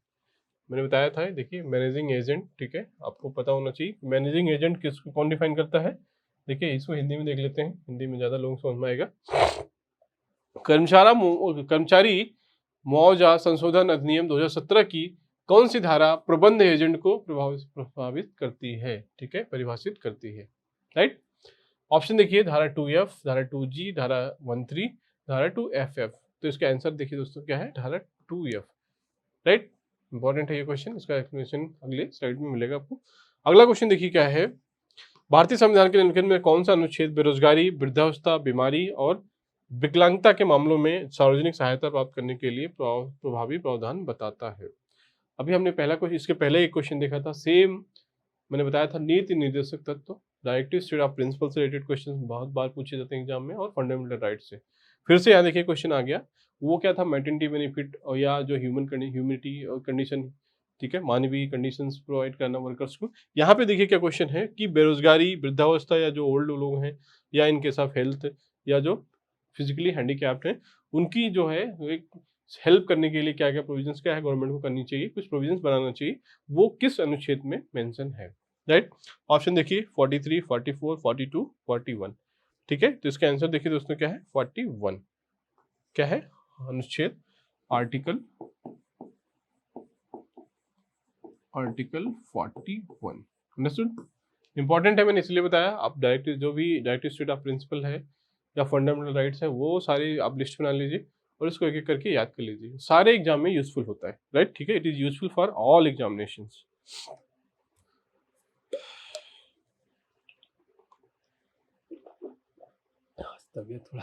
मैंने बताया था, देखिए मैनेजिंग एजेंट। ठीक है, आपको पता होना चाहिए मैनेजिंग एजेंट किसको कौन डिफाइन करता है। देखिए इसको हिंदी में देख लेते हैं, हिंदी में ज़्यादा लोगों को समझ में आएगा। कर्मचारी मुआवजा संशोधन अधिनियम 2017 की कौन सी धारा प्रबंध एजेंट को प्रभावित करती है? ठीक है, परिभाषित करती है, राइट? ऑप्शन देखिए, धारा 2F, धारा 2G, धारा 13, धारा 2FF। तो इसका आंसर देखिए दोस्तों क्या है? धारा 2F, राइट? इंपॉर्टेंट है ये क्वेश्चन, इसका एक्सप्लेनेशन अगले स्लाइड में मिलेगा आपको। अगला क्वेश्चन देखिए क्या है। भारतीय संविधान के निम्नलिखित में कौन सा अनुच्छेद बेरोजगारी, वृद्धावस्था, बीमारी और विकलांगता के मामलों में सार्वजनिक सहायता प्राप्त करने के लिए प्रभावी प्रावधान बताता है? अभी हमने पहला क्वेश्चन, इसके पहले एक क्वेश्चन देखा था, सेम मैंने बताया था, नीति निर्देशक तत्व, डायरेक्टिव स्टेट ऑफ प्रिंसिपल से रिलेटेड क्वेश्चन बहुत बार पूछे जाते हैं एग्जाम में, और फंडामेंटल राइट से। फिर से यहाँ देखिए क्वेश्चन आ गया, वो क्या था? मैटरनिटी बेनिफिट और या जो ह्यूमिनिटी कंडीशन, ठीक है, मानवीय कंडीशंस प्रोवाइड करना वर्कर्स को। यहाँ पे देखिए क्या क्वेश्चन है कि बेरोजगारी, वृद्धावस्था या जो ओल्ड लोग हैं या इन केस ऑफ हेल्थ या जो फिजिकली हैंडीकैप्ड हैं, उनकी जो है एक हेल्प करने के लिए क्या क्या प्रोविजंस क्या है गवर्नमेंट को करनी चाहिए, कुछ प्रोविजंस बनाना चाहिए, वो किस अनुच्छेद में मेंशन है, राइट? ऑप्शन देखिए 43, 44, 42, 41। ठीक है, तो इसका आंसर देखिए दोस्तों क्या है 41, क्या है अनुच्छेद आर्टिकल 41। अंडरस्टूड। इंपॉर्टेंट है, मैंने इसलिए बताया। आप डायरेक्ट जो भी डायरेक्टिव स्टेट ऑफ प्रिंसिपल है या फंडामेंटल राइट्स है वो सारे आप लिस्ट बना लीजिए और इसको एक एक करके याद कर लीजिए, सारे एग्जाम में यूजफुल होता है, राइट। ठीक है, it is useful for all examinations. तबीयत थोड़ा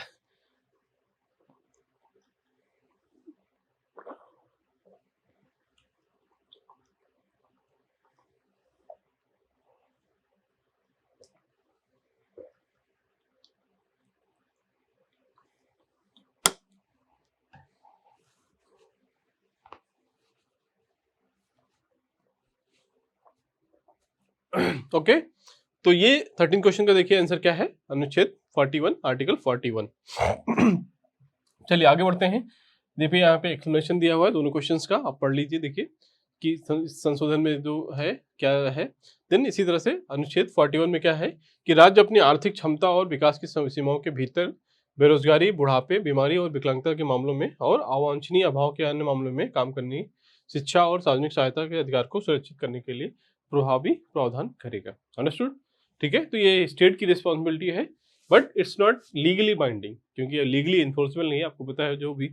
ओके तो ये 13 क्वेश्चन का देखिए आंसर क्या है, अनुच्छेद 41, आर्टिकल 41। चलिए आगे बढ़ते हैं। देखिए यहाँ पे एक्सप्लेनेशन दिया हुआ है दोनों क्वेश्चंस का, आप पढ़ लीजिए देखिए कि संशोधन में जो है क्या है। देन इसी तरह से अनुच्छेद 41 में क्या है कि राज्य अपनी आर्थिक क्षमता और विकास की सीमाओं के भीतर बेरोजगारी, बुढ़ापे, बीमारी और विकलांगता के मामलों में और अवांछनीय अभाव के अन्य मामलों में काम करने, शिक्षा और सार्वजनिक सहायता के अधिकार को सुरक्षित करने के लिए प्रभावी प्रावधान करेगा। अंडरस्टूड। ठीक है, तो ये स्टेट की रिस्पॉन्सिबिलिटी है but it's not legally binding, क्योंकि ये लीगली इन्फोर्सेबल नहीं है। आपको पता है जो भी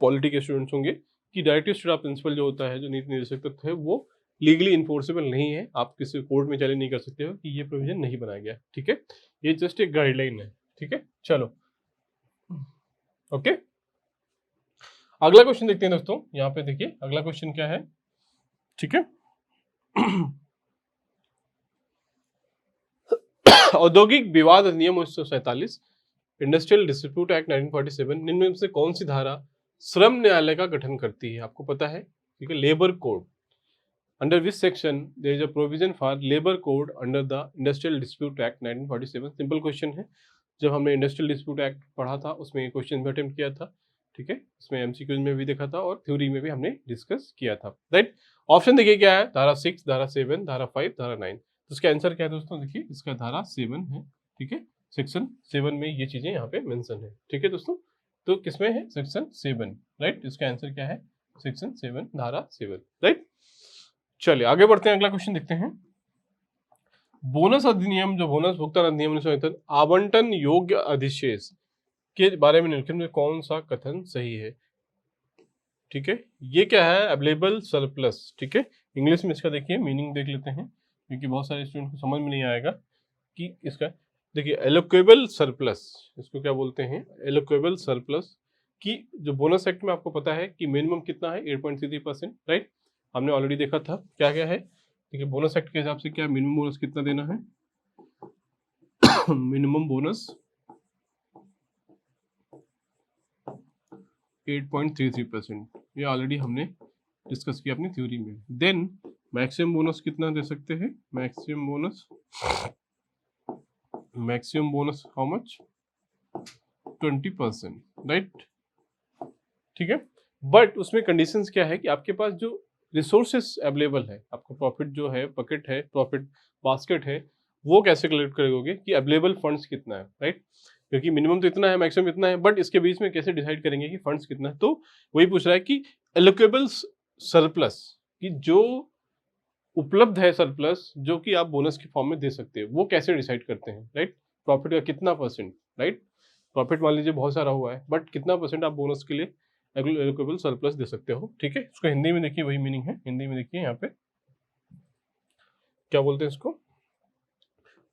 पॉलिटी के स्टूडेंट्स होंगे कि डायरेक्टिव स्टेट ऑफ प्रिंसिपल जो होता है, जो नीति निर्देशक तत्व है, वो लीगली इन्फोर्सेबल नहीं है। आप किसी कोर्ट में चैलेंज नहीं कर सकते हो कि ये प्रोविजन नहीं बनाया गया। ठीक है, ये जस्ट एक गाइडलाइन है। ठीक है, चलो ओके अगला क्वेश्चन देखते हैं दोस्तों। यहाँ पे देखिए अगला क्वेश्चन क्या है। ठीक है औद्योगिक विवाद अधिनियम 1947, इंडस्ट्रियल डिस्प्यूट एक्ट 1947 निम्न में से कौन सी धारा श्रम न्यायालय का गठन करती है? आपको पता है, ठीक है, labour code. Under which section there is a provision for labour code under the industrial dispute act 1947? Simple question है। जब हमने इंडस्ट्रियल डिस्प्यूट एक्ट पढ़ा था उसमें क्वेश्चन भी अटेम्प्ट किया था। ठीक है, इसमें एमसीक्यूज में भी देखा था और थ्योरी में भी हमने डिस्कस किया था, राइट। ऑप्शन देखिए क्या है, धारा 6, धारा 7, धारा 5, धारा 9। तो इसका आंसर क्या है दोस्तों, देखिए इसका धारा 7 है। ठीक है, सेक्शन 7 में ये चीजें यहाँ पे मेंशन है। ठीक है दोस्तों, तो किसमें है, सेक्शन 7, राइट। इसका आंसर क्या है, सेक्शन 7, धारा 7, राइट। चलिए आगे बढ़ते हैं, अगला क्वेश्चन देखते हैं। बोनस अधिनियम, जो बोनस भुगतान अधिनियम 1977 आवंटन योग्य अधिशेष के बारे में निम्नलिखित में कौन सा कथन सही है? ठीक है, ये क्या है, अवेलेबल सरप्लस। ठीक है, इंग्लिश में इसका देखिए मीनिंग देख लेते हैं, क्योंकि बहुत सारे स्टूडेंट को समझ में नहीं आएगा कि इसका देखिए एलोकेबल सरप्लस, इसको क्या बोलते हैं, एलोकेबल सरप्लस। कि जो बोनस एक्ट में आपको पता है कि मिनिमम कितना है, 8.33%, राइट। हमने ऑलरेडी देखा था क्या क्या है। देखिए बोनस एक्ट के हिसाब से क्या मिनिमम बोनस कितना देना है मिनिमम बोनस 8.33%, ये ऑलरेडी हमने डिस्कस किया अपनी थ्योरी में। देन मैक्सिमम बोनस कितना दे सकते हैं, maximum bonus how much, 20%, right. ठीक है, बट उसमें कंडीशंस क्या है कि आपके पास जो रिसोर्सेस अवेलेबल है, आपका प्रॉफिट जो है बकेट है, प्रॉफिट बास्केट है, वो कैसे कैलकुलेट करोगे कि अवेलेबल फंड्स कितना है, राइट। क्योंकि मिनिमम तो इतना है, मैक्सिमम इतना है, बट इसके बीच में कैसे डिसाइड करेंगे कि फंड्स कितना है? तो वही पूछ रहा है कि एलोकेबल सरप्लस, कि जो उपलब्ध है सरप्लस जो कि आप बोनस के फॉर्म में दे सकते हो, वो कैसे डिसाइड करते हैं, राइट। प्रॉफिट का कितना परसेंट, राइट। प्रॉफिट मान लीजिए बहुत सारा हुआ है, बट कितना परसेंट आप बोनस के लिए एलोकेबल सरप्लस दे सकते हो। ठीक है, इसको हिंदी में देखिए, वही मीनिंग है। हिंदी में देखिए यहाँ पे क्या बोलते हैं इसको,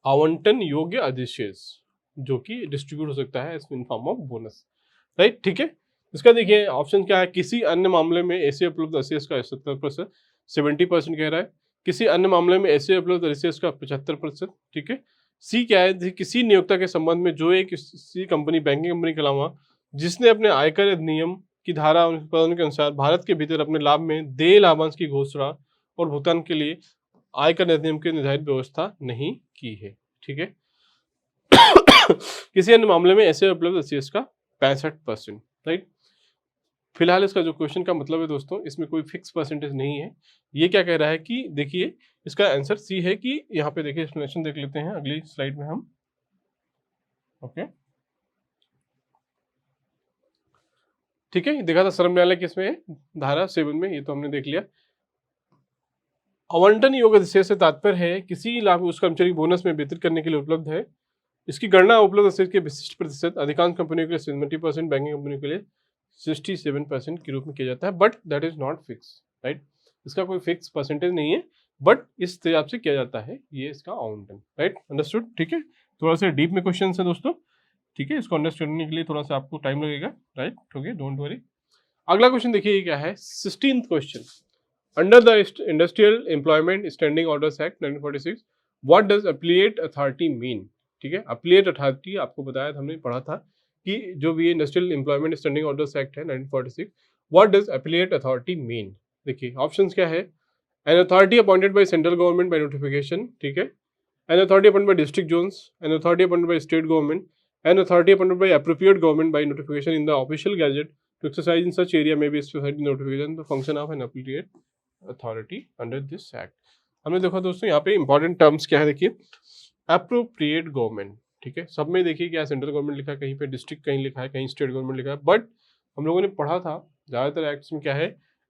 आवंटन योग्य अधिशेष जो कि डिस्ट्रीब्यूट हो सकता है in form of bonus, right. ठीक है, इसका देखिए ऑप्शन क्या है, किसी अन्य मामले में ऐसे उपलब्ध अधिशेष का 70%, 70% कह रहा है। किसी अन्य मामले में ऐसे उपलब्ध अधिशेष का 75%। ठीक है, सी क्या है, किसी नियोक्ता के संबंध में जो एक किसी कंपनी, बैंकिंग कंपनी के अलावा जिसने अपने आयकर अधिनियम की धारा के अनुसार भारत के भीतर अपने लाभ में देय लाभांश की घोषणा और भुगतान के लिए आयकर अधिनियम की निर्धारित व्यवस्था नहीं की है। ठीक है किसी अन्य मामले में ऐसे उपलब्ध अधिशेष का 65%, राइट। फिलहाल इसका जो क्वेश्चन का मतलब है दोस्तों, इसमें कोई फिक्स परसेंटेज नहीं है। ये क्या कह रहा है कि देखिए इसका आंसर सी है कि यहाँ पे देखिए एक्सप्लेनेशन देख लेते हैं अगली स्लाइड में हम। ओके ठीक है, देखा था श्रम न्यायालय किसमें, धारा 7 में, ये तो हमने देख लिया। आवंटन योग्य अधिशेष से तात्पर्य है किसी लाभ उस कर्मचारी बोनस में वितरित करने के लिए उपलब्ध है। इसकी गणना उपलब्ध अधिशेष के विशिष्ट प्रतिशत, अधिकांश कंपनियों के लिए 70%, बैंकिंग कंपनियों के लिए 67% के रूप में किया जाता है, but that is not fix, right. इसका कोई फिक्स परसेंटेज नहीं है, बट इस हिसाब से किया जाता है, ये इसका आवंटन, राइट, अंडरस्टूड। ठीक है, थोड़ा सा डीप में क्वेश्चन है दोस्तों, ठीक है, इसको अंडरस्टैंड करने के लिए थोड़ा सा आपको टाइम लगेगा, राइट, ओके, डोंट वरी। अगला क्वेश्चन देखिए क्या है, 16th question, under the industrial employment standing orders act 1946 what does appellate authority mean. ठीक है, एप्लीएट अथॉरिटी आपको बताया था, हमने पढ़ा था कि जो भी industrial employment standing orders act है 1946, what does appellate authority mean. देखिए ऑप्शंस क्या है, an authority appointed by central government by notification, ठीक है, an authority appointed by district zones, an authority appointed by state government, an authority appointed by appropriate government by notification in the official gazette to exercise in such area may be specified in notification the function of an appropriate authority under this act। हमने देखा दोस्तों यहाँ पे important terms क्या है, देखिए appropriate government, ठीक है, सब में देखिए क्या सेंट्रल गवर्नमेंट लिखा है, कहीं पे डिस्ट्रिक्ट कहीं लिखा है, कहीं स्टेट गवर्नमेंट लिखा है, बट हम लोगों ने पढ़ा था ज़्यादातर एक्ट्स में क्या है,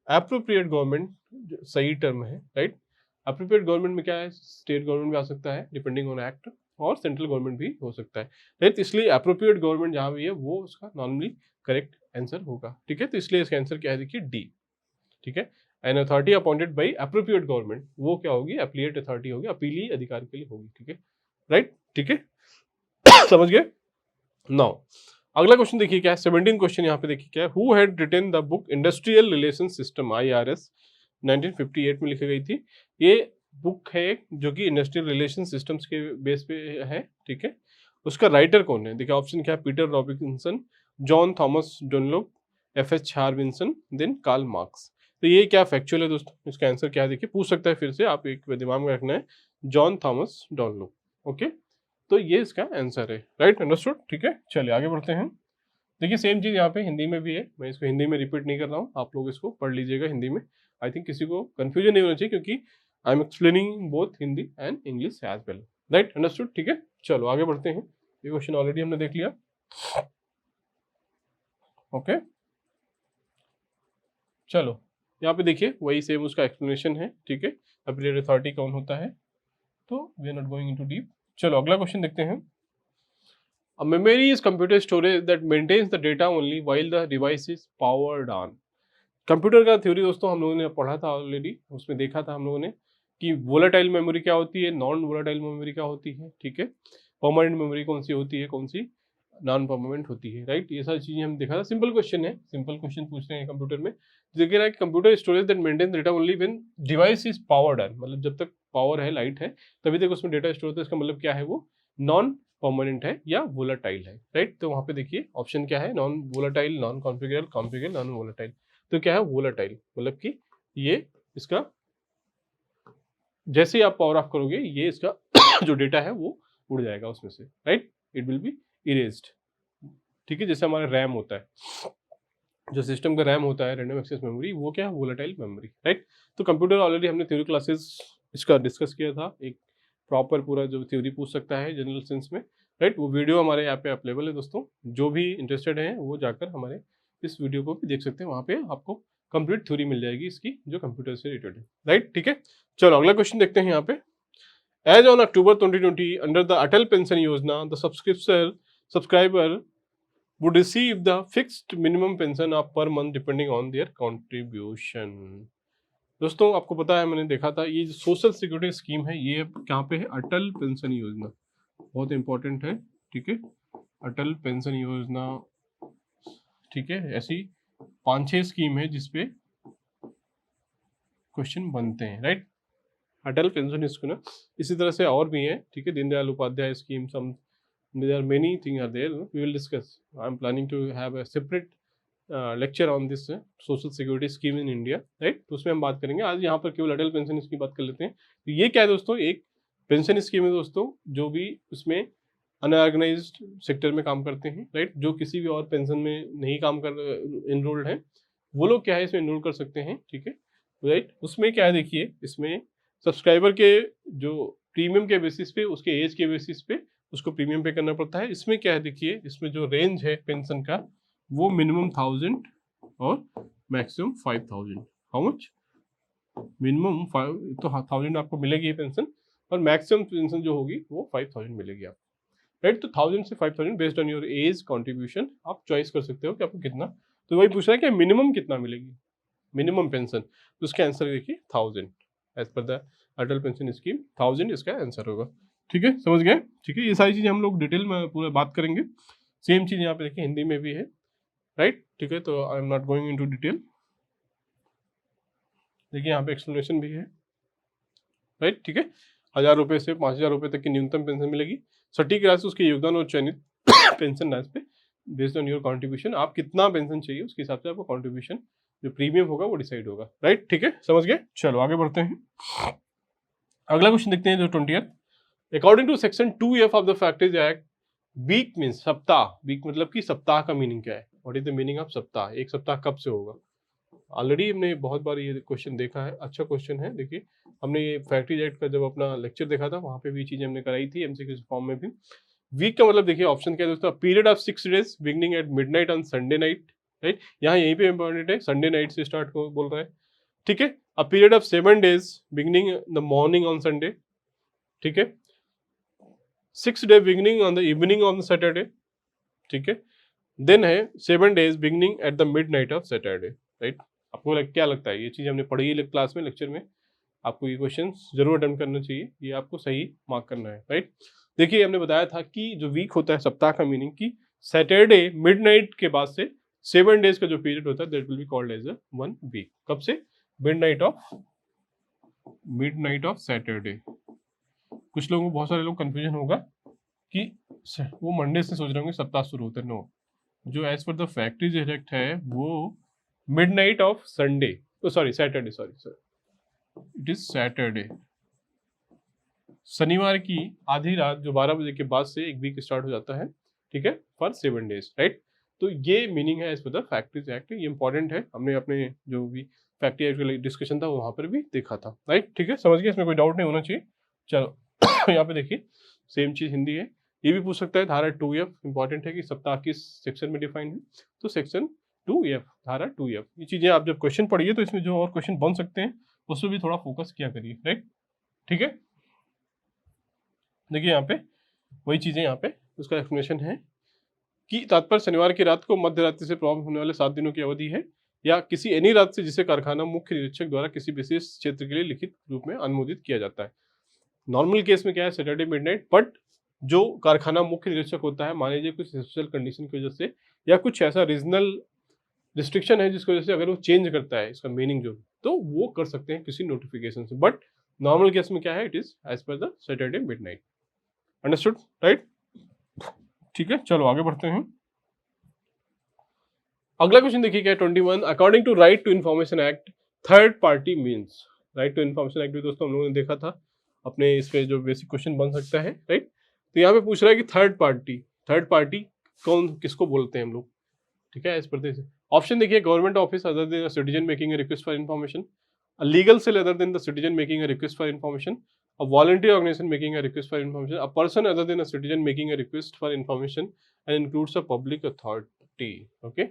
एप्रोप्रिएट गवर्नमेंट सही टर्म है, राइट। एप्रोप्रिएट गवर्नमेंट में क्या है, स्टेट गवर्नमेंट भी आ सकता है डिपेंडिंग ऑन एक्ट, और सेंट्रल गवर्नमेंट भी हो सकता है, राइट। इसलिए एप्रोप्रिएट गवर्नमेंट जहाँ भी है वो उसका नॉर्मली करेक्ट आंसर होगा, ठीक है। तो इसलिए इसका आंसर क्या है, देखिए डी, ठीक है, an authority appointed by appropriate government, वो क्या होगी, एप्लीएट अथॉरिटी होगी, अपीली अधिकार के लिए होगी, ठीक है, राइट, ठीक है, समझ गए। नाउ अगला क्वेश्चन देखिए क्या है, 17 क्वेश्चन यहाँ पे देखिए क्या है, who had written the book industrial relation system IRS 1958 में लिखी गई थी। ये बुक है जो कि इंडस्ट्रियल रिलेशन सिस्टम्स के बेस पे है, ठीक है। उसका राइटर कौन है, देखिए ऑप्शन क्या है, Peter Robinson, John Thomas Dunlop, FH Harbison, then Karl Marx. तो ये क्या फैक्चुअल है दोस्तों, इसका आंसर क्या है, देखिए पूछ सकता है फिर से, आप एक दिमाग में रखना है, जॉन थॉमस डनलोप, ओके। तो ये इसका आंसर है, राइट, अंडरस्टूड, ठीक है। चलिए आगे बढ़ते हैं। देखिए सेम चीज़ यहाँ पे हिंदी में भी है, मैं इसको हिंदी में रिपीट नहीं कर रहा हूँ, आप लोग इसको पढ़ लीजिएगा हिंदी में, आई थिंक किसी को कंफ्यूजन नहीं होना चाहिए, क्योंकि I am explaining both Hindi and English as well, right, understood, ठीक है। चलो आगे बढ़ते हैं, ये क्वेश्चन ऑलरेडी हमने देख लिया, ओके। चलो यहाँ पे देखिए वही सेम उसका एक्सप्लेनेशन है, ठीक है, अपीलेट अथॉरिटी कौन होता है, तो we are not going into deep. चलो अगला क्वेश्चन देखते हैं। A memory is computer storage that maintains the data only while the device is powered on। Computer का थ्योरी दोस्तों हम लोगों ने पढ़ा था ऑलरेडी, उसमें देखा था हम लोगों ने कि वोलेटाइल मेमोरी क्या होती है, नॉन वोलेटाइल मेमोरी क्या होती है, ठीक है, परमानेंट मेमोरी कौन सी होती है, कौन सी नॉन परमानेंट होती है, राइट। ये सारी चीजें हम देखा था, सिंपल क्वेश्चन है, सिंपल क्वेश्चन पूछ रहे हैं कंप्यूटर में। देखिए रहा है computer storage that maintain data only when device is powered on, मतलब जब तक पावर है, लाइट है, तभी तक उसमें डेटा स्टोर होता है, इसका मतलब क्या है, वो नॉन परमानेंट है या वोलेटाइल है, राइट। तो वहाँ पे देखिए ऑप्शन क्या है, non volatile, non configurable, configurable, non volatile. तो क्या है, वोलेटाइल, मतलब कि ये इसका जैसे ही आप पावर ऑफ करोगे ये इसका जो डेटा है वो उड़ जाएगा उसमें से, right, it will B erased, ठीक है। जैसे हमारा रैम होता है, जो सिस्टम का रैम होता है, रैंडम एक्सेस मेमोरी, वो क्या है, वोलेटाइल मेमोरी, राइट। तो कंप्यूटर ऑलरेडी हमने थ्योरी क्लासेस इसका डिस्कस किया था, एक प्रॉपर पूरा जो थ्योरी पूछ सकता है जनरल सेंस में, राइट, वो वीडियो हमारे यहाँ पे अवेलेबल है दोस्तों, जो भी इंटरेस्टेड हैं वो जाकर हमारे इस वीडियो को भी देख सकते हैं, वहाँ पे आपको कंप्लीट थ्योरी मिल जाएगी इसकी जो कंप्यूटर से रिलेटेड है, राइट, ठीक है। चलो अगला क्वेश्चन देखते हैं यहाँ पे। As on October 2020 under the Atal pension Yojana the subscriber would receive the fixed minimum pension of per month depending on their contribution। दोस्तों आपको पता है, मैंने देखा था ये जो सोशल सिक्योरिटी स्कीम है, ये कहाँ पे है, अटल पेंशन योजना, बहुत इंपॉर्टेंट है, ठीक है, अटल पेंशन योजना, ठीक है। ऐसी 5-6 स्कीम है जिसपे क्वेश्चन बनते हैं, राइट, अटल पेंशन स्कीम, इसी तरह से और भी है, ठीक है, Deendayal Upadhyay scheme, some there are many things are there, we will discuss, I am planning to have a separate lecture on this social security scheme in India, right, तो उसमें हम बात करेंगे। आज यहाँ पर केवल अटल पेंशन की बात कर लेते हैं। तो ये क्या है दोस्तों, एक पेंशन स्कीम है दोस्तों, जो भी उसमें अनऑर्गेनाइज्ड सेक्टर में काम करते हैं, राइट, जो किसी भी और पेंशन में नहीं काम कर इनरोल्ड हैं, वो लोग क्या है इसमें इनरोल कर सकते हैं, ठीक है, राइट। उसमें क्या है देखिए, इसमें सब्सक्राइबर के जो प्रीमियम के बेसिस पे, उसके एज के बेसिस पे उसको प्रीमियम पे करना पड़ता है। इसमें क्या है देखिए, इसमें जो रेंज है पेंशन का वो मिनिमम 1000 और मैक्सिमम 5000। How much? मिनिमम 5 तो 1000 आपको मिलेगी पेंशन और मैक्सिमम पेंशन जो होगी वो 5000 मिलेगी आपको, राइट। तो 1000 से 5000 based on your age contribution आप चॉइस कर सकते हो कि आपको कितना। तो वही पूछ रहा है कि मिनिमम कितना मिलेगी, मिनिमम पेंशन। तो उसका आंसर देखिए 1000 as per the Atal pension scheme, 1000 इसका आंसर होगा। ठीक है, समझ गए? ठीक है, ये सारी चीज़ें हम लोग डिटेल में पूरा बात करेंगे। सेम चीज़ यहाँ पे देखिए हिंदी में भी है, राइट। ठीक है, तो आई am not going into detail. देखिए यहाँ पे एक्सप्लेनेशन भी है, राइट। ठीक है, 1000 रुपये से 5000 रुपये तक की न्यूनतम पेंशन मिलेगी। सटीक राशि उसके योगदान और चयनित पेंशन राशि पे बेस्ड ऑन योर कॉन्ट्रीब्यूशन, आप कितना पेंशन चाहिए उसके हिसाब से आपका कॉन्ट्रीब्यूशन जो प्रीमियम होगा वो डिसाइड होगा, राइट। ठीक है, समझ गए? चलो आगे बढ़ते हैं। अगला क्वेश्चन देखते हैं जो 20th। According to section 2F of the factories act, week means सप्ताह, वीक मतलब कि सप्ताह का मीनिंग क्या है? What is the meaning of सप्ताह? एक सप्ताह कब से होगा? ऑलरेडी हमने बहुत बार ये क्वेश्चन देखा है, अच्छा क्वेश्चन है। देखिए हमने ये फैक्टरीज एक्ट का जब अपना लेक्चर देखा था वहाँ पे भी चीजें हमने कराई थी एमसीक्यू फॉर्म में भी। वीक का मतलब देखिए ऑप्शन क्या है दोस्तों, period of 6 days beginning eight midnight on Sunday night, right. यहाँ यहीं पे इंपॉर्टेंट है, संडे नाइट से स्टार्ट बोल रहा है, ठीक है। A period of 7 days beginning the morning on Sunday, ठीक है। 6 day beginning on the evening on Saturday, ठीक है। देन है 7 days beginning at the mid night of Saturday, right. आपको क्या लगता है? ये चीज़ हमने पढ़ी है क्लास में, लेक्चर में। आपको ये क्वेश्चन जरूर अटेम्प्ट करना चाहिए, ये आपको सही मार्क करना है, राइट। देखिए हमने बताया था कि जो वीक होता है सप्ताह का मीनिंग की सैटरडे मिडनाइट के बाद से 7 days का जो पीरियड होता है that will be called as a 1 week. कब से? Midnight of Saturday. कुछ लोगों को, बहुत सारे लोग कंफ्यूजन होगा कि वो मंडे से सोच रहे होंगे सप्ताह शुरू होता है। नो, जो as per the factories act है वो midnight of Sunday, sorry Saturday, sorry it is Saturday, शनिवार की आधी रात जो 12 बजे के बाद से एक वीक स्टार्ट हो जाता है, ठीक है, फॉर 7 days, राइट। तो ये मीनिंग है as per the factories act, ये इंपॉर्टेंट है। हमने अपने जो भी फैक्ट्री एक्ट का डिस्कशन था वहां पर भी देखा था, राइट। ठीक है, समझ गए? इसमें कोई डाउट नहीं होना चाहिए। चलो यहाँ पे देखिए सेम चीज हिंदी है, ये भी पूछ सकता है। धारा 2F इंपॉर्टेंट है कि सप्ताह किस सेक्शन में डिफाइंड है, तो सेक्शन 2F, धारा 2F। ये चीजें आप जब क्वेश्चन पढ़िए तो इसमें जो और क्वेश्चन बन सकते हैं उसमें भी थोड़ा फोकस किया करिए, राइट। ठीक है, देखिए यहाँ पे वही चीजें, यहाँ पे उसका एक्सप्लेनेशन है कि तात्पर्य शनिवार की रात को मध्य रात्रि से प्रारंभ होने वाले 7 दिनों की अवधि है या किसी एनी रात से जिसे कारखाना मुख्य निरीक्षक द्वारा किसी विशेष क्षेत्र के लिए लिखित रूप में अनुमोदित किया जाता है। नॉर्मल केस में क्या है, सैटरडे मिडनाइट, बट जो कारखाना मुख्य निरीक्षक होता है, मान लीजिए कुछ स्पेशल कंडीशन की वजह से या कुछ ऐसा रीजनल रिस्ट्रिक्शन है जिसकी वजह से अगर वो चेंज करता है इसका मीनिंग जो, तो वो कर सकते हैं किसी नोटिफिकेशन से। बट नॉर्मल केस में क्या है, it is as per the Saturday midnight. Understood, right. ठीक है, चलो आगे बढ़ते हैं। अगला क्वेश्चन देखिए क्या है, 21। According to right to information act, third party means. Right to information act भी दोस्तों हम लोगों ने देखा था अपने, इस पे जो बेसिक क्वेश्चन बन सकता है, राइट। तो यहाँ पे पूछ रहा है कि थर्ड पार्टी कौन, किसको बोलते हैं हम लोग, ठीक है। इस पर ऑप्शन देखिए, government office other than citizen making a request for information, a legal cell other than the citizen making a request for information, a voluntary organization making a request for information, a person other than a citizen making a request for information and includes a public authority, okay,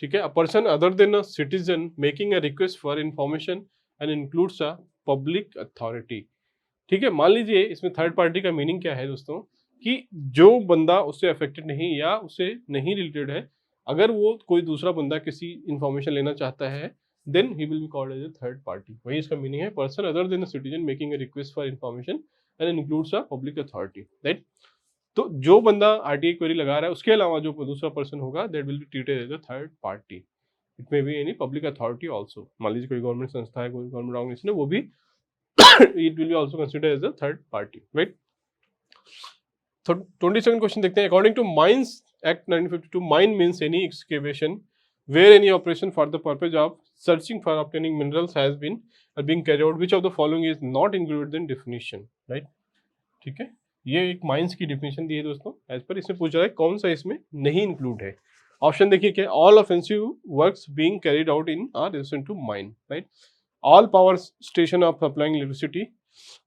ठीक है। a person other than a citizen making a request for information and includes a public authority, ठीक है। मान लीजिए इसमें third party का meaning क्या है दोस्तों, कि जो बंदा उससे अफेक्टेड नहीं या उससे नहीं रिलेटेड है, अगर वो कोई दूसरा बंदा किसी इंफॉर्मेशन लेना चाहता है, then he will be called as a third party. वही इसका मीनिंग है, person other than the citizen making a request for information and includes a public authority, right. तो जो बंदा आरटीआई क्वेरी लगा रहा है उसके अलावा जो दूसरा पर्सन होगा that will be treated as a third party. It may be any public authority also, मान लीजिए कोई गवर्नमेंट संस्था है, कोई गवर्नमेंट ऑर्गेनाइजेशन है, वो भी it will be also considered as a third party, right? So 22nd question देखते हैं। According to Mines Act 1952, mine means any excavation where any operation for the purpose of searching for obtaining minerals has been being carried out. Which of the following is not included in definition, right? ठीक है, ये एक mines की definition दी है दोस्तों as per. इसमें पूछ रहा है कौन सा इसमें नहीं इंक्लूड है। ऑप्शन देखिए क्या, all offensive works being carried out in or resistant to mine, right. All power station of supplying electricity,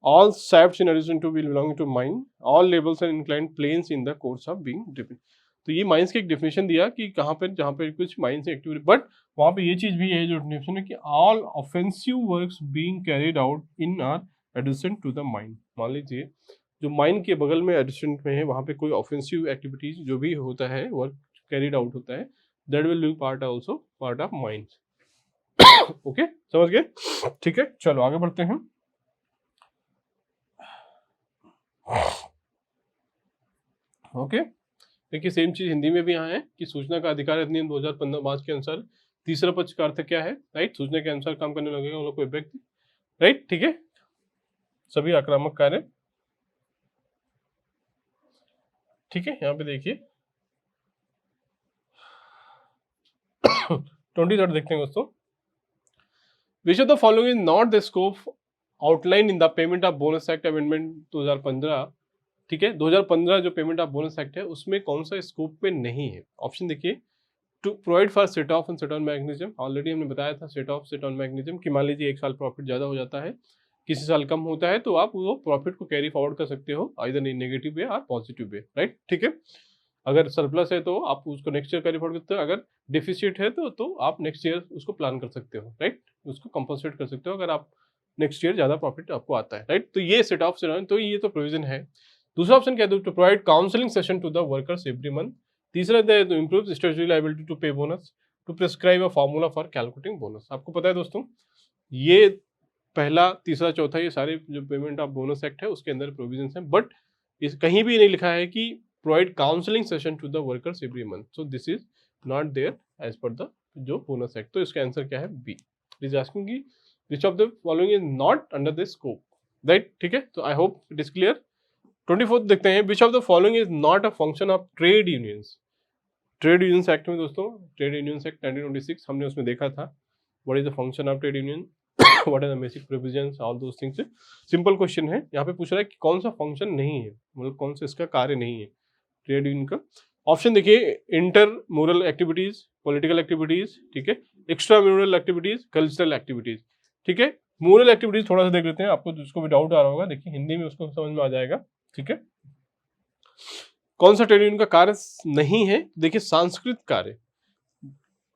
all shafts in addition to will belonging to mine, all levels and inclined planes in the course of being driven. तो ये mines की एक definition दिया कि कहाँ पर जहाँ पे कुछ माइंस एक्टिविटी, बट वहाँ पे ये चीज़ भी है जो डेफिनेशन है कि all offensive works being carried out in or adjacent to the mine. मान लीजिए जो माइन के बगल में एडजेसेंट में है वहाँ पे कोई ऑफेंसिव एक्टिविटीज जो भी होता है वर्क कैरिड आउट होता है, that will B part also part of mines. Okay, समझ गए? ठीक है, चलो आगे बढ़ते हैं। ओके, देखिए सेम चीज हिंदी में भी यहाँ है कि सूचना का अधिकार अधिनियम 2015 के अनुसार तीसरा पक्ष का अर्थ क्या है, राइट? सूचना के अनुसार काम करने लगेगा उन लोग कोई व्यक्ति, राइट? ठीक है, सभी आक्रामक कार्य। ठीक है, यहाँ पे देखिए 23rd देखते हैं दोस्तों। विच of the following is not the scope outline in the payment of bonus act amendment 2015। ठीक है, 2015 जो पेमेंट ऑफ बोनस एक्ट है उसमें कौन सा स्कोप में नहीं है? ऑप्शन देखिए, to provide for set off and set on mechanism. Already हमने बताया था set off set on mechanism कि मान लीजिए एक साल प्रॉफिट ज़्यादा हो जाता है, किसी साल कम होता है, तो आप वो प्रॉफिट को कैरी फॉरवर्ड कर सकते हो आइदर इन नेगेटिव वे और पॉजिटिव वे, राइट? ठीक है, अगर सरप्लस है तो आप उसको नेक्स्ट ईयर कैरी फॉरवर्ड करते हो, अगर डिफिसिट है तो आप नेक्स्ट ईयर उसको प्लान कर सकते हो, राइट? उसको कंपनसेट कर सकते हो अगर आप नेक्स्ट ईयर ज़्यादा प्रॉफिट आपको आता है, राइट? तो ये सेट ऑफ सेट ऑन, तो ये तो प्रोविजन है। दूसरा ऑप्शन क्या है? To provide counselling session to the workers every month. तीसरा है to improve statutory liability to pay bonus, to prescribe a formula for calculating bonus. आपको पता है दोस्तों, ये पहला, तीसरा, चौथा, ये सारे जो पेमेंट ऑफ बोनस एक्ट है उसके अंदर प्रोविजंस हैं, बट इस कहीं भी नहीं लिखा है कि provide counselling session to the workers every month. So this is not there as per the जो बोनस एक्ट। तो इसका आंसर क्या है? बी। इज आस्किंग कि which of the following is not under the scope, right? ठीक है, तो I hope it is clear. 24th देखते हैं, which of the following is not a function of trade unions. Trade unions act में दोस्तों, trade unions act 1926 हमने उसमें देखा था what is the function of trade union, what are the basic provisions, all those things. Simple question है, यहाँ पे पूछ रहा है कि कौन सा फंक्शन नहीं है, मतलब कौन सा इसका कार्य नहीं है ट्रेड यूनियन का। ऑप्शन देखिए, inter moral activities, political activities, ठीक है, extra moral activities, cultural activities. ठीक है, मोरल एक्टिविटीज थोड़ा सा देख लेते हैं, आपको जिसको भी डाउट आ रहा होगा देखिए हिंदी में उसको समझ में आ जाएगा। ठीक है, कौन सा ट्रेड यूनियन का कार्य नहीं है? देखिए, सांस्कृतिक कार्य,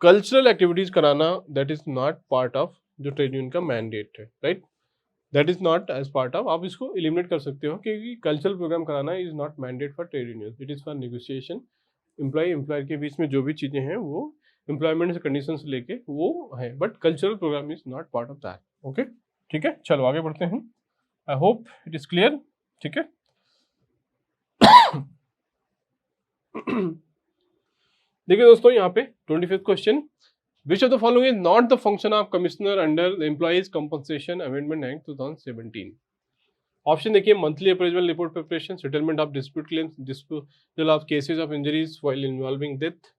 कल्चरल एक्टिविटीज कराना, that is not part of जो ट्रेड यूनियन का मैंडेट है, right? That is not as part of, आप इसको एलिमिनेट कर सकते हो क्योंकि कल्चरल प्रोग्राम कराना is not mandate for trade union, it is for negotiation. Employer के बीच में जो भी चीजें हैं वो एम्प्लॉयमेंट कंडीशन से लेके वो है, but cultural programme is not part of that. Okay, ठीक है, चलो आगे बढ़ते हैं। I hope it is clear. ठीक है, देखिए दोस्तों यहाँ पे 25th question, which of the following is not the function of commissioner under the employees compensation amendment act 2017। Option देखिए, monthly appraisal report preparation, settlement of dispute claims, disposal of cases of injuries while involving death,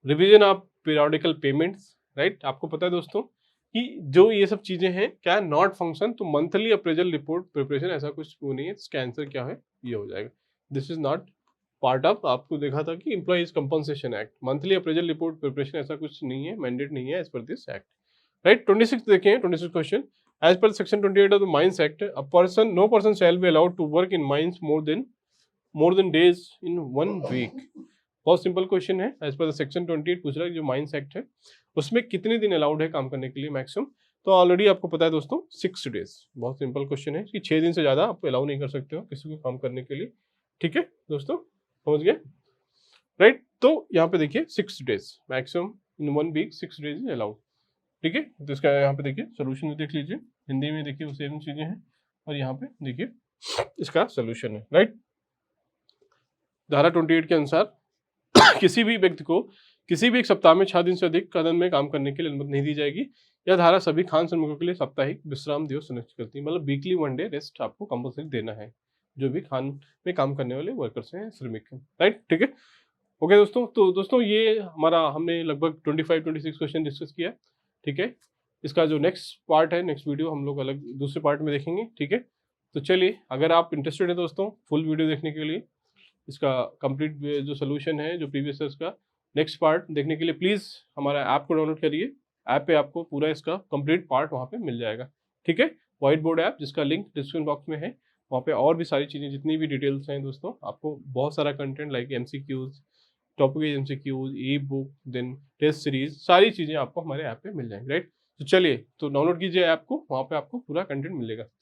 revision of periodical payments, right? आपको पता है दोस्तों कि जो ये सब चीजें हैं क्या है, नॉट फंक्शन, तो मंथली अप्रेजल रिपोर्ट प्रिपरेशन ऐसा कुछ वो नहीं है, इसका आंसर क्या है? ये हो जाएगा, this is not part of. आपको देखा था कि employees compensation act, monthly appraisal report preparation ऐसा कुछ नहीं है, मैंडेट नहीं है as per this act, right? 26 देखें, 26 question, as per section 28 of the mines act, a person, no person shall be allowed to work in mines more than days in 1 week. बहुत simple question है, as per the section 28 पूछ रहा है जो mines act है उसमें कितने दिन अलाउड है काम करने के लिए मैक्सिमम, तो ऑलरेडी आपको पता है दोस्तों 6 डेज। बहुत सिंपल क्वेश्चन है कि 6 दिन से ज्यादा आप अलाउ नहीं कर सकते हो किसी को काम करने के लिए। ठीक है दोस्तों, समझ गए, राइट? तो यहाँ पे देखिए 6 days maximum in 1 week, 6 days is allowed. ठीक है, तो इसका यहाँ पे देखिए सोल्यूशन भी देख लीजिए, हिंदी में देखिए वो सेम चीजें हैं और यहाँ पे देखिए इसका सोल्यूशन है, राइट? धारा 28 के अनुसार किसी भी व्यक्ति को किसी भी एक सप्ताह में 6 दिन से अधिक कदम में काम करने के लिए अनुमति नहीं दी जाएगी। यह धारा सभी खान श्रमिकों के लिए साप्ताहिक विश्राम दिवस सुनिश्चित करती है, मतलब वीकली 1 डे रेस्ट आपको कंपल्सरी देना है जो भी खान में काम करने वाले वर्कर्स हैं, श्रमिक हैं, राइट? ठीक है, ओके दोस्तों, तो दोस्तों ये हमारा हमने लगभग 25-26 क्वेश्चन डिस्कस किया। ठीक है, इसका जो नेक्स्ट पार्ट है, नेक्स्ट वीडियो हम लोग अलग दूसरे पार्ट में देखेंगे। ठीक है, तो चलिए, अगर आप इंटरेस्टेड है दोस्तों फुल वीडियो देखने के लिए, इसका कंप्लीट जो सोल्यूशन है जो प्रीवियस ईयर्स का, नेक्स्ट पार्ट देखने के लिए प्लीज़ हमारा ऐप को डाउनलोड करिए। ऐप पे आपको पूरा इसका कंप्लीट पार्ट वहाँ पे मिल जाएगा। ठीक है, व्हाइट बोर्ड ऐप, जिसका लिंक डिस्क्रिप्शन बॉक्स में है। वहाँ पे और भी सारी चीज़ें, जितनी भी डिटेल्स हैं दोस्तों, आपको बहुत सारा content like MCQs, topic wise MCQs, e book, then test series, सारी चीज़ें आपको हमारे ऐप पे मिल जाएंगी, राइट। तो चलिए, तो डाउनलोड कीजिए ऐप को, वहाँ पे आपको पूरा कंटेंट मिलेगा।